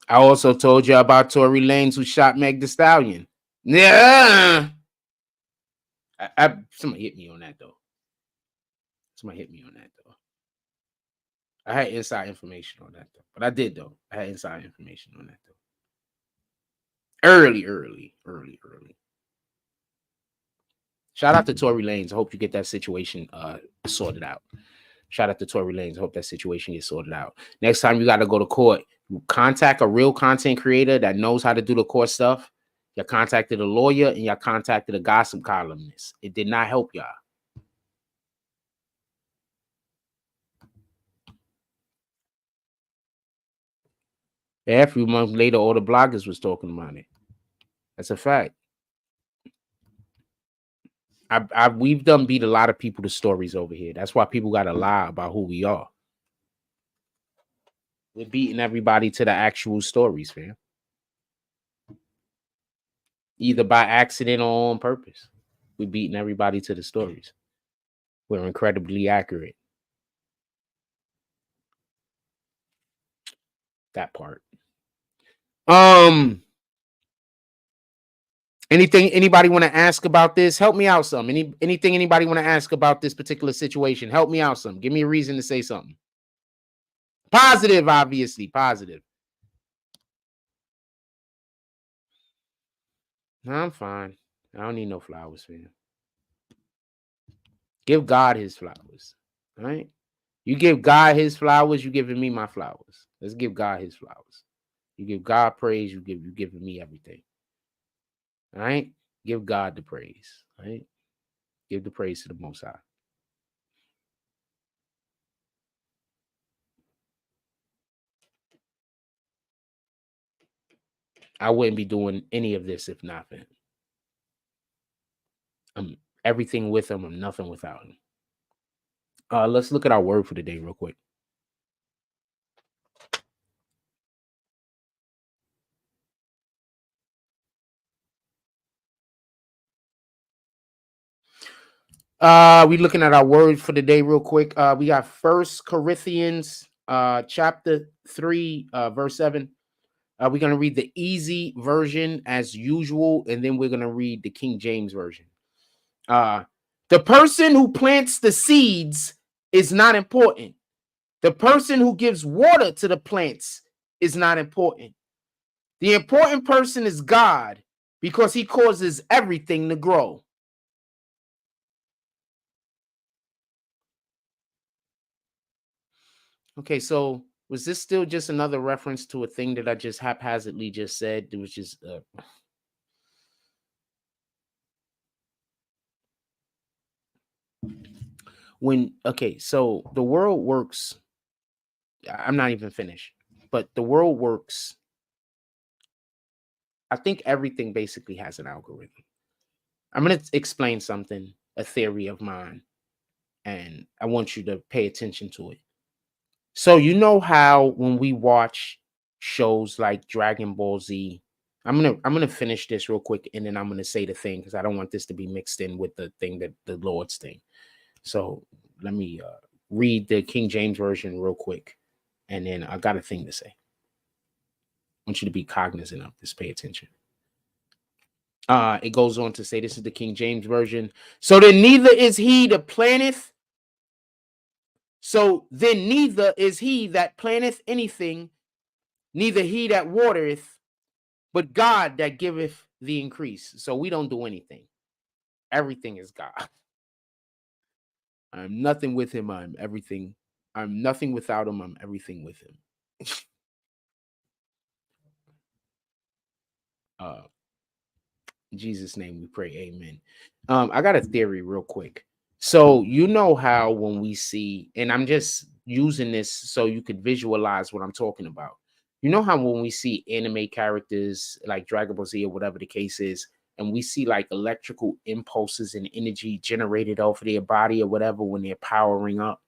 Speaker 1: I also told you about Tory Lanez who shot Meg Thee Stallion. Yeah. Somebody hit me on that, though. I had inside information on that, though. But I did, though. I had inside information on that, though. Early. Shout out to Tory Lanez. I hope you get that situation sorted out. Shout out to Tory Lanez. I hope that situation gets sorted out. Next time you got to go to court, contact a real content creator that knows how to do the court stuff. You contacted a lawyer and you contacted a gossip columnist. It did not help y'all. A few months later, all the bloggers was talking about it. That's a fact. We've done beat a lot of people to stories over here. That's why people got to lie about who we are. We're beating everybody to the actual stories, fam. Either by accident or on purpose. We're beating everybody to the stories. We're incredibly accurate. That part. Anything anybody want to ask about this? Help me out some. Anything anybody want to ask about this particular situation? Help me out some. Give me a reason to say something. Positive, obviously. Positive. No, I'm fine. I don't need no flowers, man. Give God his flowers. All right? You give God his flowers, you giving me my flowers. Let's give God his flowers. You give God praise, you giving me everything. All right? Give God the praise. All right? Give the praise to the Most High. I wouldn't be doing any of this if not for him. I'm everything with him. I'm nothing without him. Let's look at our word for the day real quick. We looking at our word for the day real quick. We got 1 Corinthians chapter 3, verse 7. We're going to read the easy version as usual, and then we're going to read the King James version. The person who plants the seeds is not important. The person who gives water to the plants is not important. The important person is God, because he causes everything to grow. Okay, so was this still just another reference to a thing that I just haphazardly just said? It was just okay, so the world works. I'm not even finished, but the world works. I think everything basically has an algorithm. I'm going to explain something, a theory of mine, and I want you to pay attention to it. So you know how when we watch shows like Dragon Ball Z, I'm gonna finish this real quick and then I'm gonna say the thing because I don't want this to be mixed in with the thing that the Lord's thing. So let me read the King James version real quick, and then I got a thing to say. I want you to be cognizant of this. Pay attention. It goes on to say, this is the King James version. So then neither is he that planteth. So then neither is he that planteth anything, neither he that watereth, but God that giveth the increase. So we don't do anything. Everything is God. I'm nothing with him. I'm everything. I'm nothing without him. I'm everything with him. In Jesus' name we pray. Amen. I got a theory real quick. So you know how when we see, and I'm just using this so you could visualize what I'm talking about. You know how when we see anime characters like Dragon Ball Z or whatever the case is, and we see like electrical impulses and energy generated off of their body or whatever when they're powering up.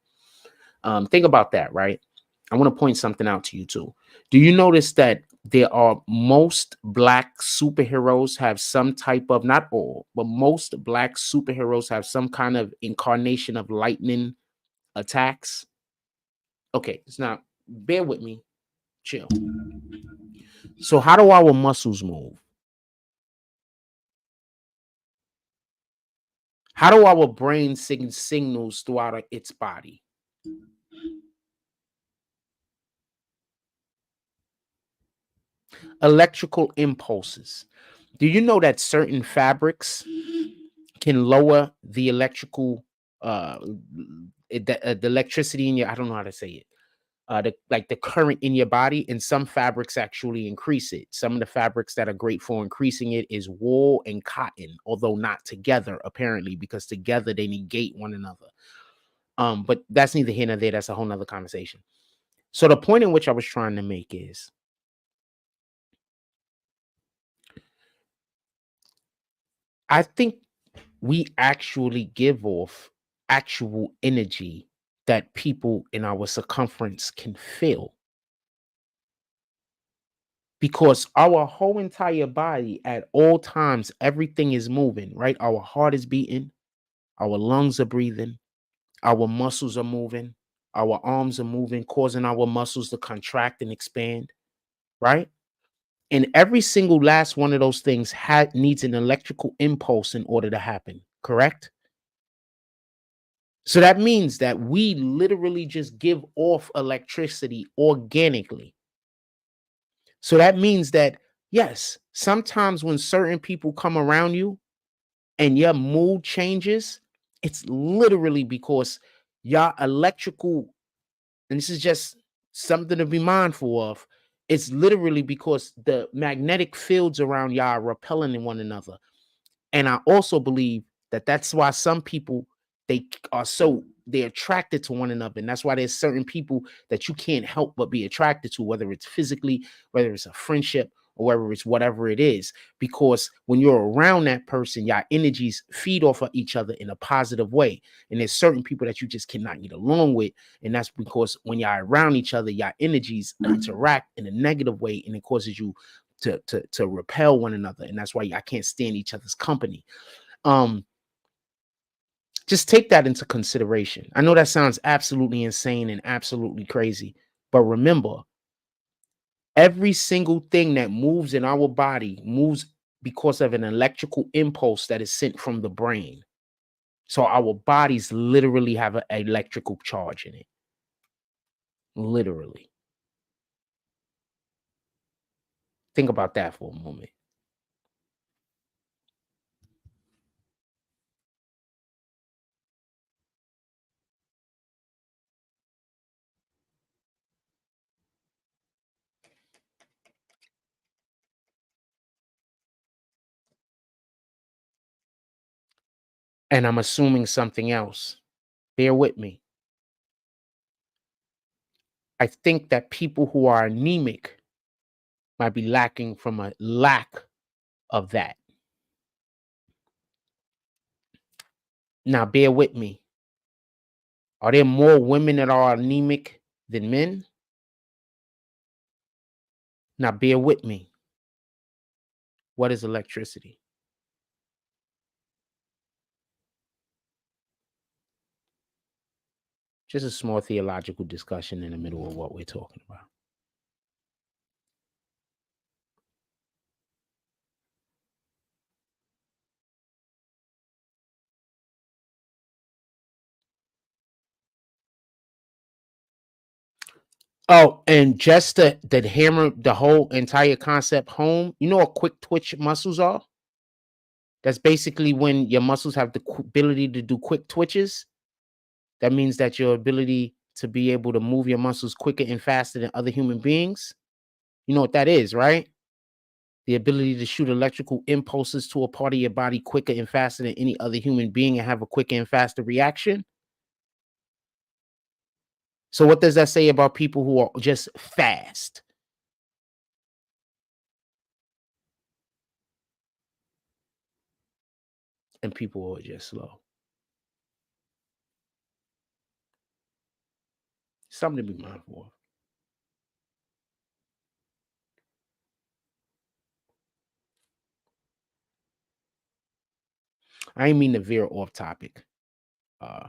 Speaker 1: Think about that, right? I want to point something out to you too. Do you notice that there are most black superheroes have some type of, not all, but most black superheroes have some kind of incarnation of lightning attacks? Okay, it's not, bear with me, chill. So how do our muscles move? How do our brain send signals throughout its body? Electrical impulses. Do you know that certain fabrics can lower the electrical the electricity in your, I don't know how to say it, the current in your body, and some fabrics actually increase it. Some of the fabrics that are great for increasing it is wool and cotton, although not together apparently, because together they negate one another. But that's neither here nor there. That's a whole nother conversation. So the point in which I was trying to make is I think we actually give off actual energy that people in our circumference can feel, because our whole entire body at all times, everything is moving, right? Our heart is beating, our lungs are breathing, our muscles are moving, our arms are moving, causing our muscles to contract and expand, right? And every single last one of those things needs an electrical impulse in order to happen, correct? So that means that we literally just give off electricity organically. So that means that, yes, sometimes when certain people come around you and your mood changes, it's literally because your electrical, and this is just something to be mindful of, it's literally because the magnetic fields around y'all are repelling in one another. And I also believe that that's why some people, they're attracted to one another. And that's why there's certain people that you can't help but be attracted to, whether it's physically, whether it's a friendship, or whether it's whatever it is. Because when you're around that person, your energies feed off of each other in a positive way. And there's certain people that you just cannot get along with. And that's because when you're around each other, your energies interact in a negative way, and it causes you to repel one another. And that's why I can't stand each other's company. Just take that into consideration. I know that sounds absolutely insane and absolutely crazy, but remember, every single thing that moves in our body moves because of an electrical impulse that is sent from the brain. So our bodies literally have an electrical charge in it. Literally. Think about that for a moment. And I'm assuming something else. Bear with me. I think that people who are anemic might be lacking from a lack of that. Now, bear with me. Are there more women that are anemic than men? Now, bear with me. What is electricity? Just a small theological discussion in the middle of what we're talking about. Oh, and just to hammer the whole entire concept home, you know what quick twitch muscles are? That's basically when your muscles have the ability to do quick twitches. That means that your ability to be able to move your muscles quicker and faster than other human beings. You know what that is, right? The ability to shoot electrical impulses to a part of your body quicker and faster than any other human being and have a quicker and faster reaction. So what does that say about people who are just fast? And people who are just slow? Something to be mindful of. I ain't mean to veer off topic. Uh,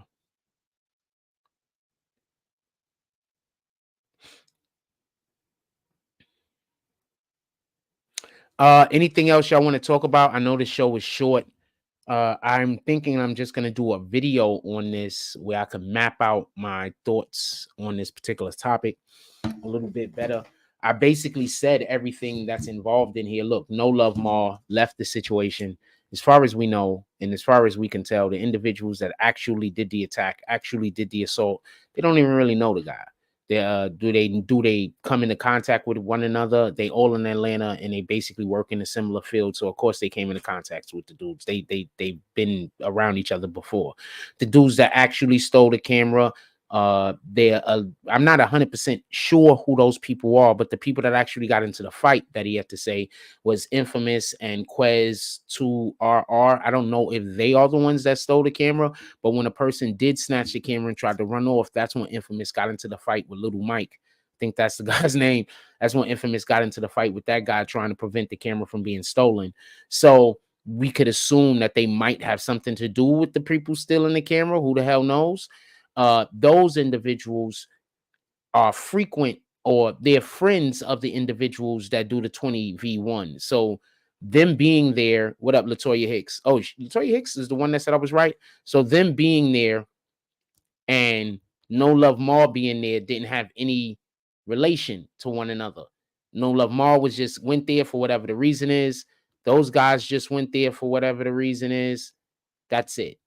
Speaker 1: Anything else y'all want to talk about? I know the show is short. I'm thinking I'm just gonna do a video on this where I can map out my thoughts on this particular topic a little bit better. I basically said everything that's involved in here. Look, no Luv Mar left the situation. As far as we know, and as far as we can tell, the individuals that actually did the attack, actually did the assault, they don't even really know the guy. Do they come into contact with one another? They all in Atlanta and they basically work in a similar field. So of course they came into contact with the dudes. They've been around each other before. The dudes that actually stole the camera, I'm not 100% sure who those people are, but the people that actually got into the fight that he had to say was Infamous and Quez 2RR. I don't know if they are the ones that stole the camera, but when a person did snatch the camera and tried to run off, that's when Infamous got into the fight with Little Mike. I think that's the guy's name. That's when Infamous got into the fight with that guy trying to prevent the camera from being stolen. So we could assume that they might have something to do with the people stealing the camera. Who the hell knows? Those individuals are frequent, or they're friends of the individuals that do the 20v1. So them being there, what up, Latoya Hicks? Oh, Latoya Hicks is the one that said I was right. So them being there and No Luv Mar being there didn't have any relation to one another. No Luv Mar was just went there for whatever the reason is. Those guys just went there for whatever the reason is. That's it.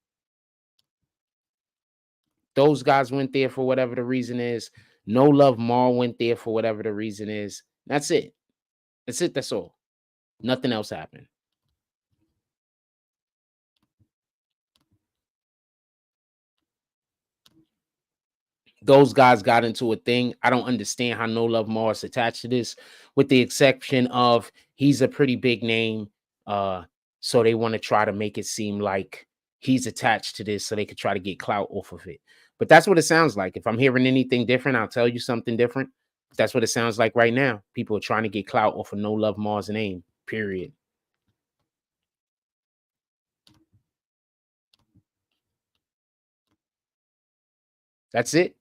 Speaker 1: Those guys went there for whatever the reason is. No Luv Mar went there for whatever the reason is. That's it. That's it. That's all. Nothing else happened. Those guys got into a thing. I don't understand how No Luv Mar is attached to this, with the exception of he's a pretty big name. So they want to try to make it seem like he's attached to this so they could try to get clout off of it. But that's what it sounds like. If I'm hearing anything different, I'll tell you something different. That's what it sounds like right now. People are trying to get clout off of No Luv Mar's name, period. That's it.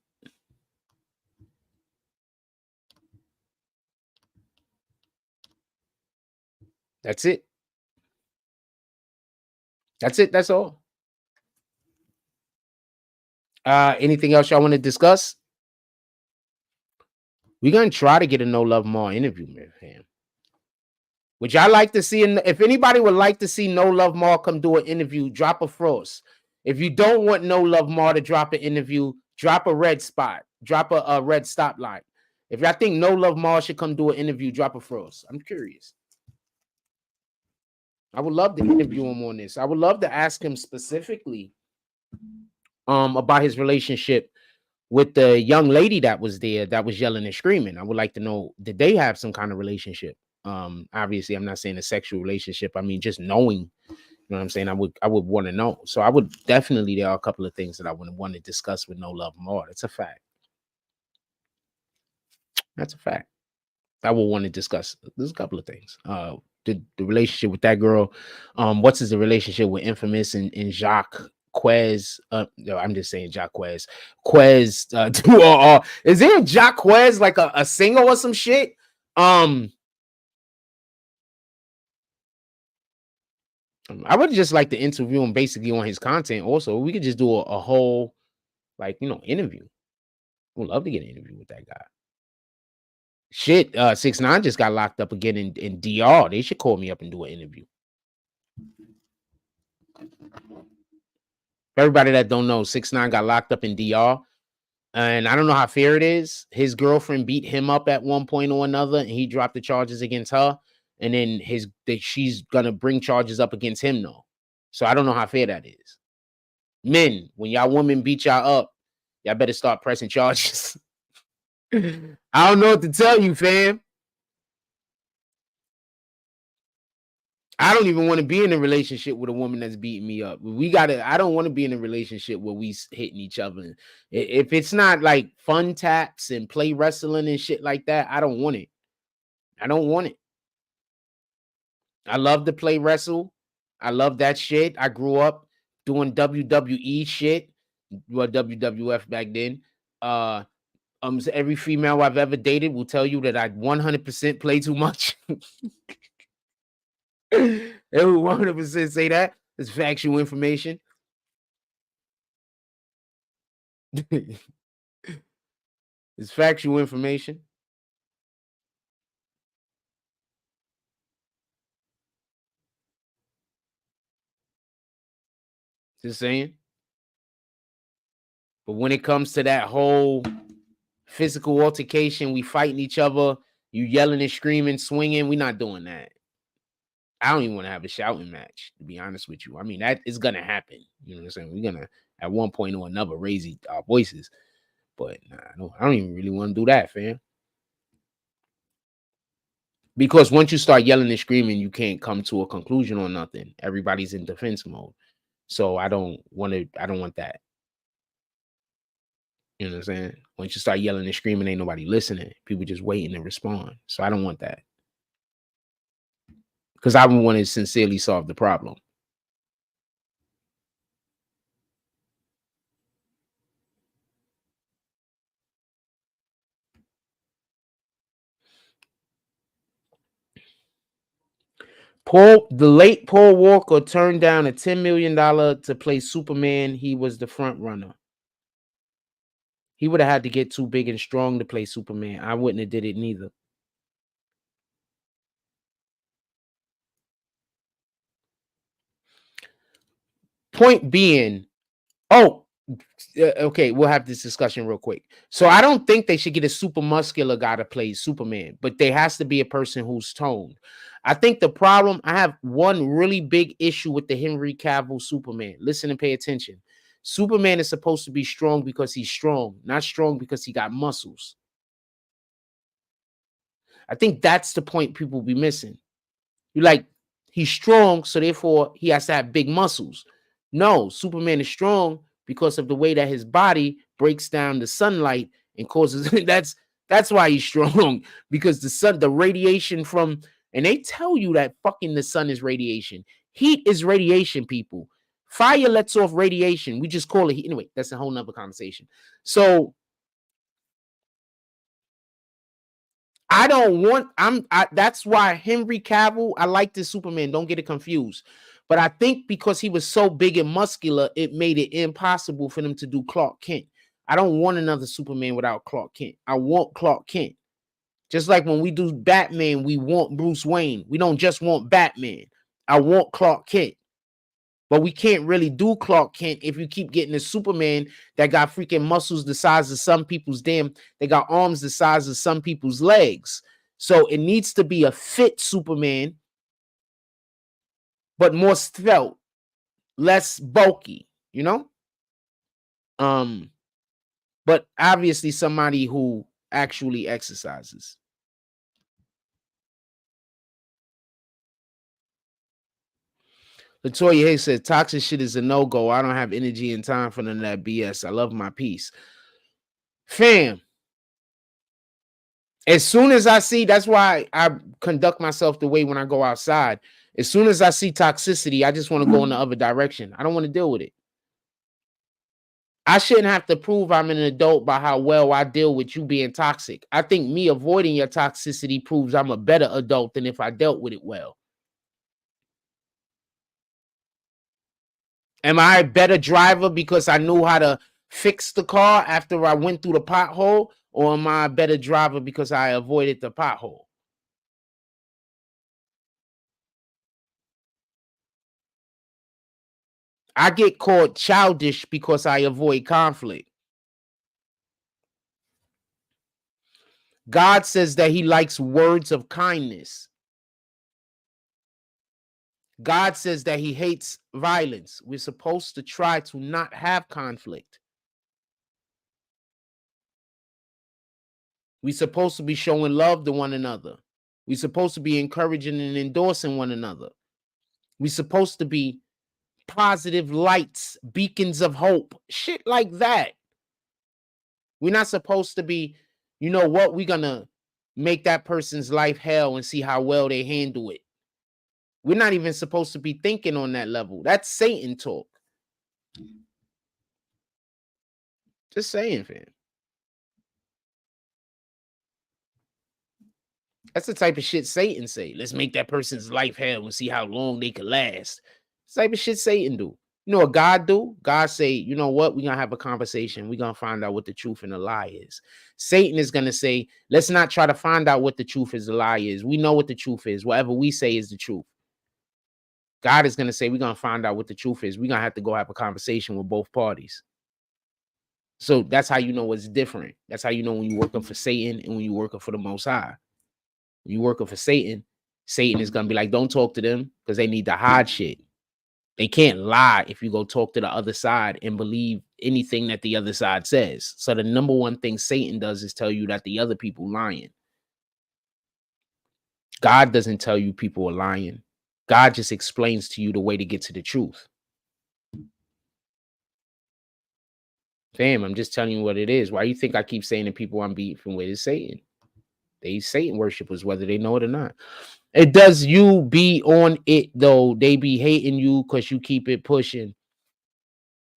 Speaker 1: That's it. That's it. That's all. Anything else y'all want to discuss? We're gonna try to get a No Luv Mar interview, man. Which I like to see. If anybody would like to see No Luv Mar come do an interview, drop a frost. If you don't want No Luv Mar to drop an interview, drop a red spot. Drop a red stoplight. If y'all think No Luv Mar should come do an interview, drop a frost. I'm curious. I would love to interview him on this. I would love to ask him specifically about his relationship with the young lady that was there that was yelling and screaming. I would like to know, did they have some kind of relationship? Obviously, I'm not saying a sexual relationship. I mean, just knowing, you know what I'm saying? I would want to know. So I would definitely, there are a couple of things that I would want to discuss with No Luv Mar. It's a fact. That's a fact. I will want to discuss. There's a couple of things. The relationship with that girl. What's his relationship with Infamous and Jacques Quez? No, I'm just saying Jacques Quez. Is there a Jacques Quez like a singer or some shit? I would just like to interview him basically on his content. Also, we could just do a whole interview. Would love to get an interview with that guy. Shit, 6ix9ine just got locked up again in DR. They should call me up and do an interview. For everybody that don't know, 6ix9ine got locked up in DR. And I don't know how fair it is. His girlfriend beat him up at one point or another, and he dropped the charges against her. And then she's gonna bring charges up against him though. So I don't know how fair that is. Men, when y'all women beat y'all up, y'all better start pressing charges. I don't know what to tell you, fam. I don't even want to be in a relationship with a woman that's beating me up. I don't want to be in a relationship where we hitting each other. If it's not like fun taps and play wrestling and shit like that, I don't want it. I don't want it. I love to play wrestle. I love that shit. I grew up doing WWE shit. Well, WWF back then. So every female I've ever dated will tell you that I 100% play too much. They will 100% say that. It's factual information. It's factual information. Just saying. But when it comes to that whole physical altercation, we fighting each other, you yelling and screaming, swinging, we not doing that. I don't even want to have a shouting match, to be honest with you. I mean, that is gonna happen. You know what I'm saying? We're gonna at one point or another raise our voices. but nah, I don't even really want to do that, fam. Because once you start yelling and screaming, you can't come to a conclusion on nothing. Everybody's in defense mode. So I don't want that. You know what I'm saying? Once you start yelling and screaming, ain't nobody listening. People just waiting to respond. So I don't want that. Because I want to sincerely solve the problem. The late Paul Walker turned down a $10 million to play Superman. He was the front runner. He would have had to get too big and strong to play Superman. I wouldn't have did it neither. Point being, okay, we'll have this discussion real quick. So I don't think they should get a super muscular guy to play Superman, but there has to be a person who's toned. I think the problem, I have one really big issue with the Henry Cavill Superman. Listen and pay attention. Superman is supposed to be strong because he's strong, not strong because he got muscles. I think that's the point people be missing. You're like, he's strong, so therefore he has to have big muscles. No, Superman is strong because of the way that his body breaks down the sunlight and causes that's why he's strong, because the radiation from, and they tell you that fucking the sun is radiation. Heat is radiation, people. Fire lets off radiation. We just call it heat. Anyway, that's a whole nother conversation. So I don't want, that's why Henry Cavill, I like this Superman, don't get it confused. But I think because he was so big and muscular, it made it impossible for them to do Clark Kent. I don't want another Superman without Clark Kent. I want Clark Kent. Just like when we do Batman, we want Bruce Wayne. We don't just want Batman. I want Clark Kent. But we can't really do Clark Kent if you keep getting a Superman that got freaking muscles the size of some people's they got arms the size of some people's legs. So it needs to be a fit Superman, but more svelte, less bulky, you know? But obviously somebody who actually exercises. Latoya Hayes said, toxic shit is a no-go. I don't have energy and time for none of that BS. I love my peace. Fam, as soon as I see, that's why I conduct myself the way when I go outside. As soon as I see toxicity, I just want to go in the other direction. I don't want to deal with it. I shouldn't have to prove I'm an adult by how well I deal with you being toxic. I think me avoiding your toxicity proves I'm a better adult than if I dealt with it well. Am I a better driver because I knew how to fix the car after I went through the pothole? Or am I a better driver because I avoided the pothole? I get called childish because I avoid conflict. God says that he likes words of kindness. God says that he hates violence. We're supposed to try to not have conflict. We're supposed to be showing love to one another. We're supposed to be encouraging and endorsing one another. We're supposed to be positive lights, beacons of hope, shit like that. We're not supposed to be, you know what, we're going to make that person's life hell and see how well they handle it. We're not even supposed to be thinking on that level. That's Satan talk. Just saying, fam. That's the type of shit Satan say. Let's make that person's life hell and see how long they could last. It's the type of shit Satan do. You know what God do? God say, you know what? We're going to have a conversation. We're going to find out what the truth and the lie is. Satan is going to say, let's not try to find out what the truth is, the lie is. We know what the truth is. Whatever we say is the truth. God is going to say, we're going to find out what the truth is. We're going to have to go have a conversation with both parties. So that's how you know it's different. That's how you know when you're working for Satan and when you're working for the Most High. When you're working for Satan, Satan is going to be like, don't talk to them because they need to hide shit. They can't lie if you go talk to the other side and believe anything that the other side says. So the number one thing Satan does is tell you that the other people lying. God doesn't tell you people are lying. God just explains to you the way to get to the truth. Fam, I'm just telling you what it is. Why you think I keep saying to people I'm beefing with is Satan? They Satan worshipers, whether they know it or not. It does you be on it though. They be hating you because you keep it pushing.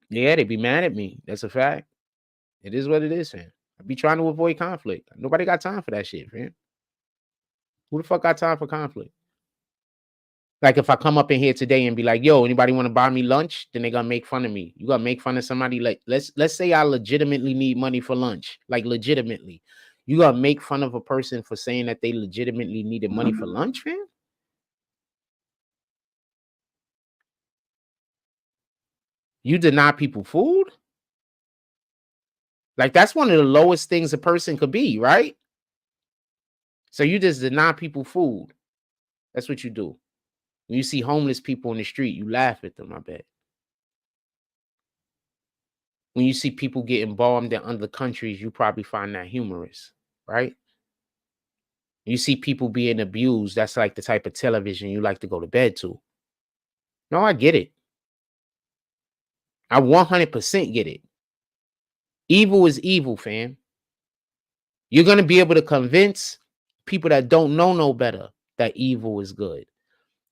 Speaker 1: Yeah, they be mad at me. That's a fact. It is what it is, fam. I be trying to avoid conflict. Nobody got time for that shit, fam. Who the fuck got time for conflict? Like if I come up in here today and be like, yo, anybody want to buy me lunch? Then they gonna make fun of me. You gonna make fun of somebody. Like let's say I legitimately need money for lunch. Like legitimately. You gonna make fun of a person for saying that they legitimately needed money for lunch, fam? You deny people food? Like that's one of the lowest things a person could be, right? So you just deny people food. That's what you do. When you see homeless people in the street, you laugh at them, I bet. When you see people getting bombed in other countries, you probably find that humorous, right? You see people being abused, that's like the type of television you like to go to bed to. No, I get it. I 100% get it. Evil is evil, fam. You're going to be able to convince people that don't know no better that evil is good.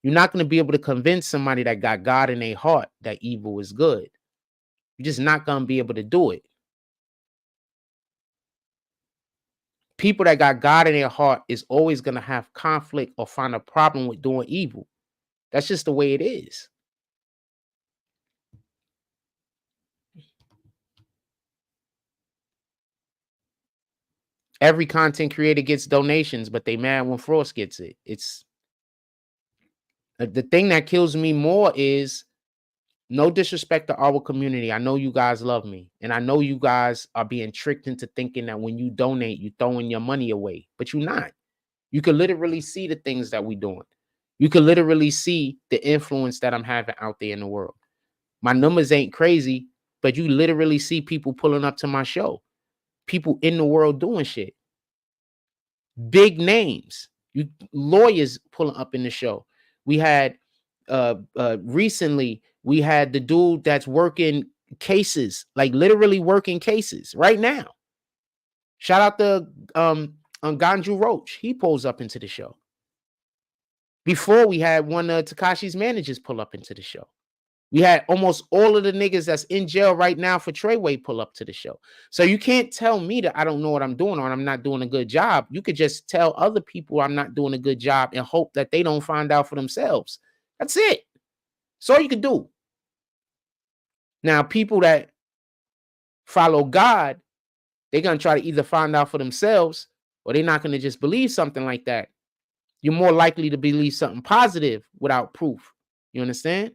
Speaker 1: You're not going to be able to convince somebody that got God in their heart that evil is good. You're just not going to be able to do it. People that got God in their heart is always going to have conflict or find a problem with doing evil. That's just the way it is. Every content creator gets donations, but they mad when Frost gets it. It's the thing that kills me more is no disrespect to our community. I know you guys love me, and I know you guys are being tricked into thinking that when you donate, you're throwing your money away, but you're not. You can literally see the things that we're doing. You can literally see the influence that I'm having out there in the world. My numbers ain't crazy, but you literally see people pulling up to my show. People in the world doing shit. Big names. You lawyers pulling up in the show. We had recently we had the dude that's working cases, like literally working cases right now. Shout out to Ganju Roach. He pulls up into the show. Before we had one of Tekashi's managers pull up into the show. We had almost all of the niggas that's in jail right now for Treyway pull up to the show. So you can't tell me that I don't know what I'm doing or I'm not doing a good job. You could just tell other people I'm not doing a good job and hope that they don't find out for themselves. That's it. That's all you can do. Now, people that follow God, they're going to try to either find out for themselves or they're not going to just believe something like that. You're more likely to believe something positive without proof. You understand?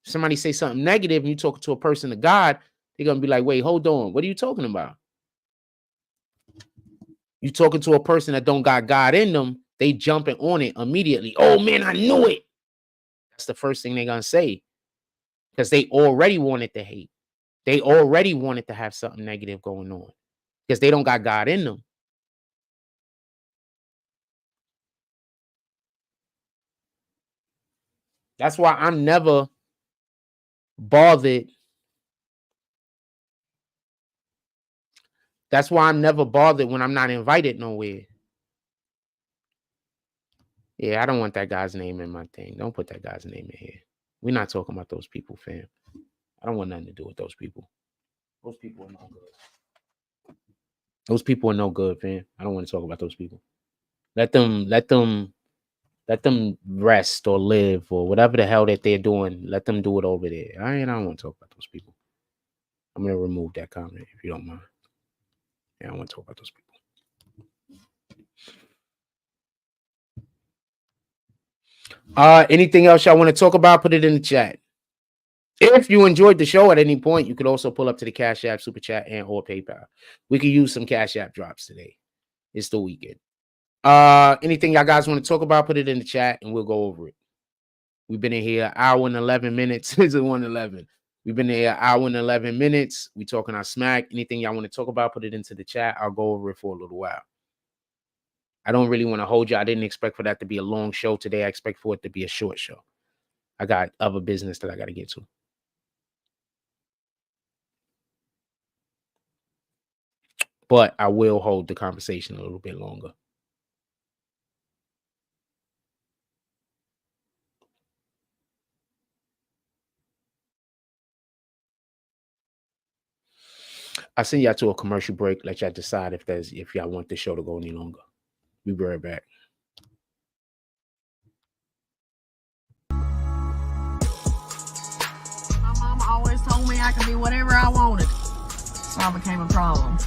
Speaker 1: Somebody say something negative and you talking to a person of God, they're going to be like, wait, hold on. What are you talking about? You talking to a person that don't got God in them, they jumping on it immediately. Oh, man, I knew it. That's the first thing they're going to say because they already wanted to hate. They already wanted to have something negative going on because they don't got God in them. That's why I'm never bothered. That's why I'm never bothered when I'm not invited nowhere. Yeah, I don't want that guy's name in my thing. Don't put that guy's name in here. We're not talking about those people, fam. I don't want nothing to do with those people. Those people are no good. Those people are no good, fam. I don't want to talk about those people. Let them rest or live or whatever the hell that they're doing. Let them do it over there. I don't want to talk about those people. I'm gonna remove that comment if you don't mind. Yeah, I don't want to talk about those people. Anything else y'all want to talk about? Put it in the chat. If you enjoyed the show at any point, you could also pull up to the Cash App, Super Chat, and or PayPal. We could use some Cash App drops today. It's the weekend. Anything y'all guys want to talk about? Put it in the chat and we'll go over it. We've been in here an hour and 11 minutes. It's 1:11. We've been in here an hour and 11 minutes. We talking our smack. Anything y'all want to talk about, put it into the chat. I'll go over it for a little while. I don't really want to hold you. I didn't expect for that to be a long show today. I expect for it to be a short show. I got other business that I got to get to. But I will hold the conversation a little bit longer. I'll send y'all to a commercial break. Let y'all decide if y'all want the show to go any longer. We'll be right back.
Speaker 2: My mama always told me I could be whatever I wanted. So I became a problem.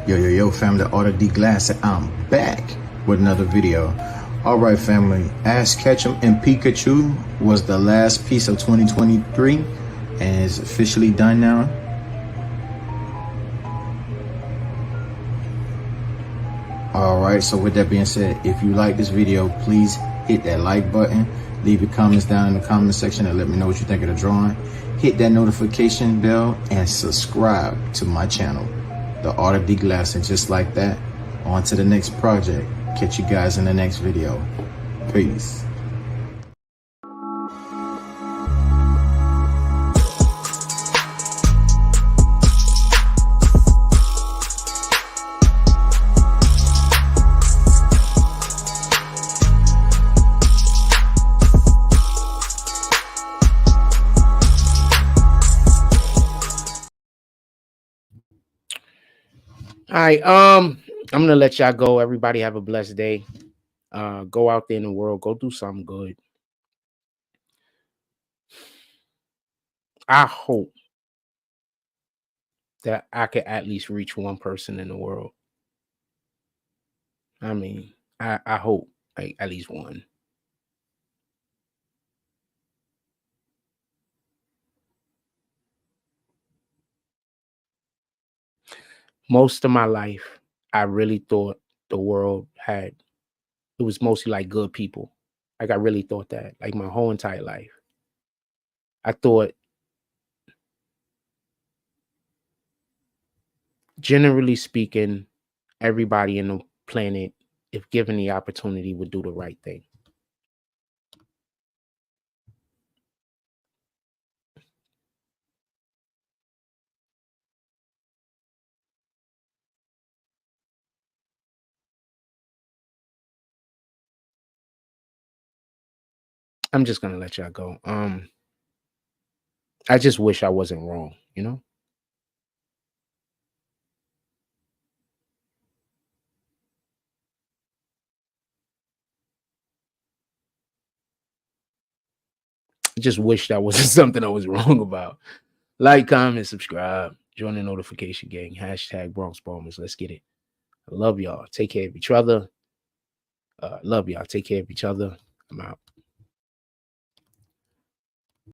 Speaker 3: Yo, family, Order D Glass, I'm back with another video. All right, family, Ash Ketchum and Pikachu was the last piece of 2023 and is officially done now. All right, so with that being said, if you like this video, please hit that like button. Leave your comments down in the comment section and let me know what you think of the drawing. Hit that notification bell and subscribe to my channel, The Art of D-Glass. And just like that, on to the next project. Catch you guys in the next video. Peace.
Speaker 1: All right, I'm gonna let y'all go. Everybody have a blessed day. Go out there in the world, go do something good. I hope that I could at least reach one person in the world. I mean, I hope like at least one. Most of my life, I really thought the world it was mostly like good people. Like I really thought that, like my whole entire life. I thought, generally speaking, everybody in the planet, if given the opportunity, would do the right thing. I'm just gonna let y'all go. I just wish I wasn't wrong, you know? I just wish that wasn't something I was wrong about. Like, comment, subscribe, join the notification gang, hashtag Bronx Bombers. Let's get it. I love y'all. Take care of each other. Love y'all. Take care of each other. I'm out.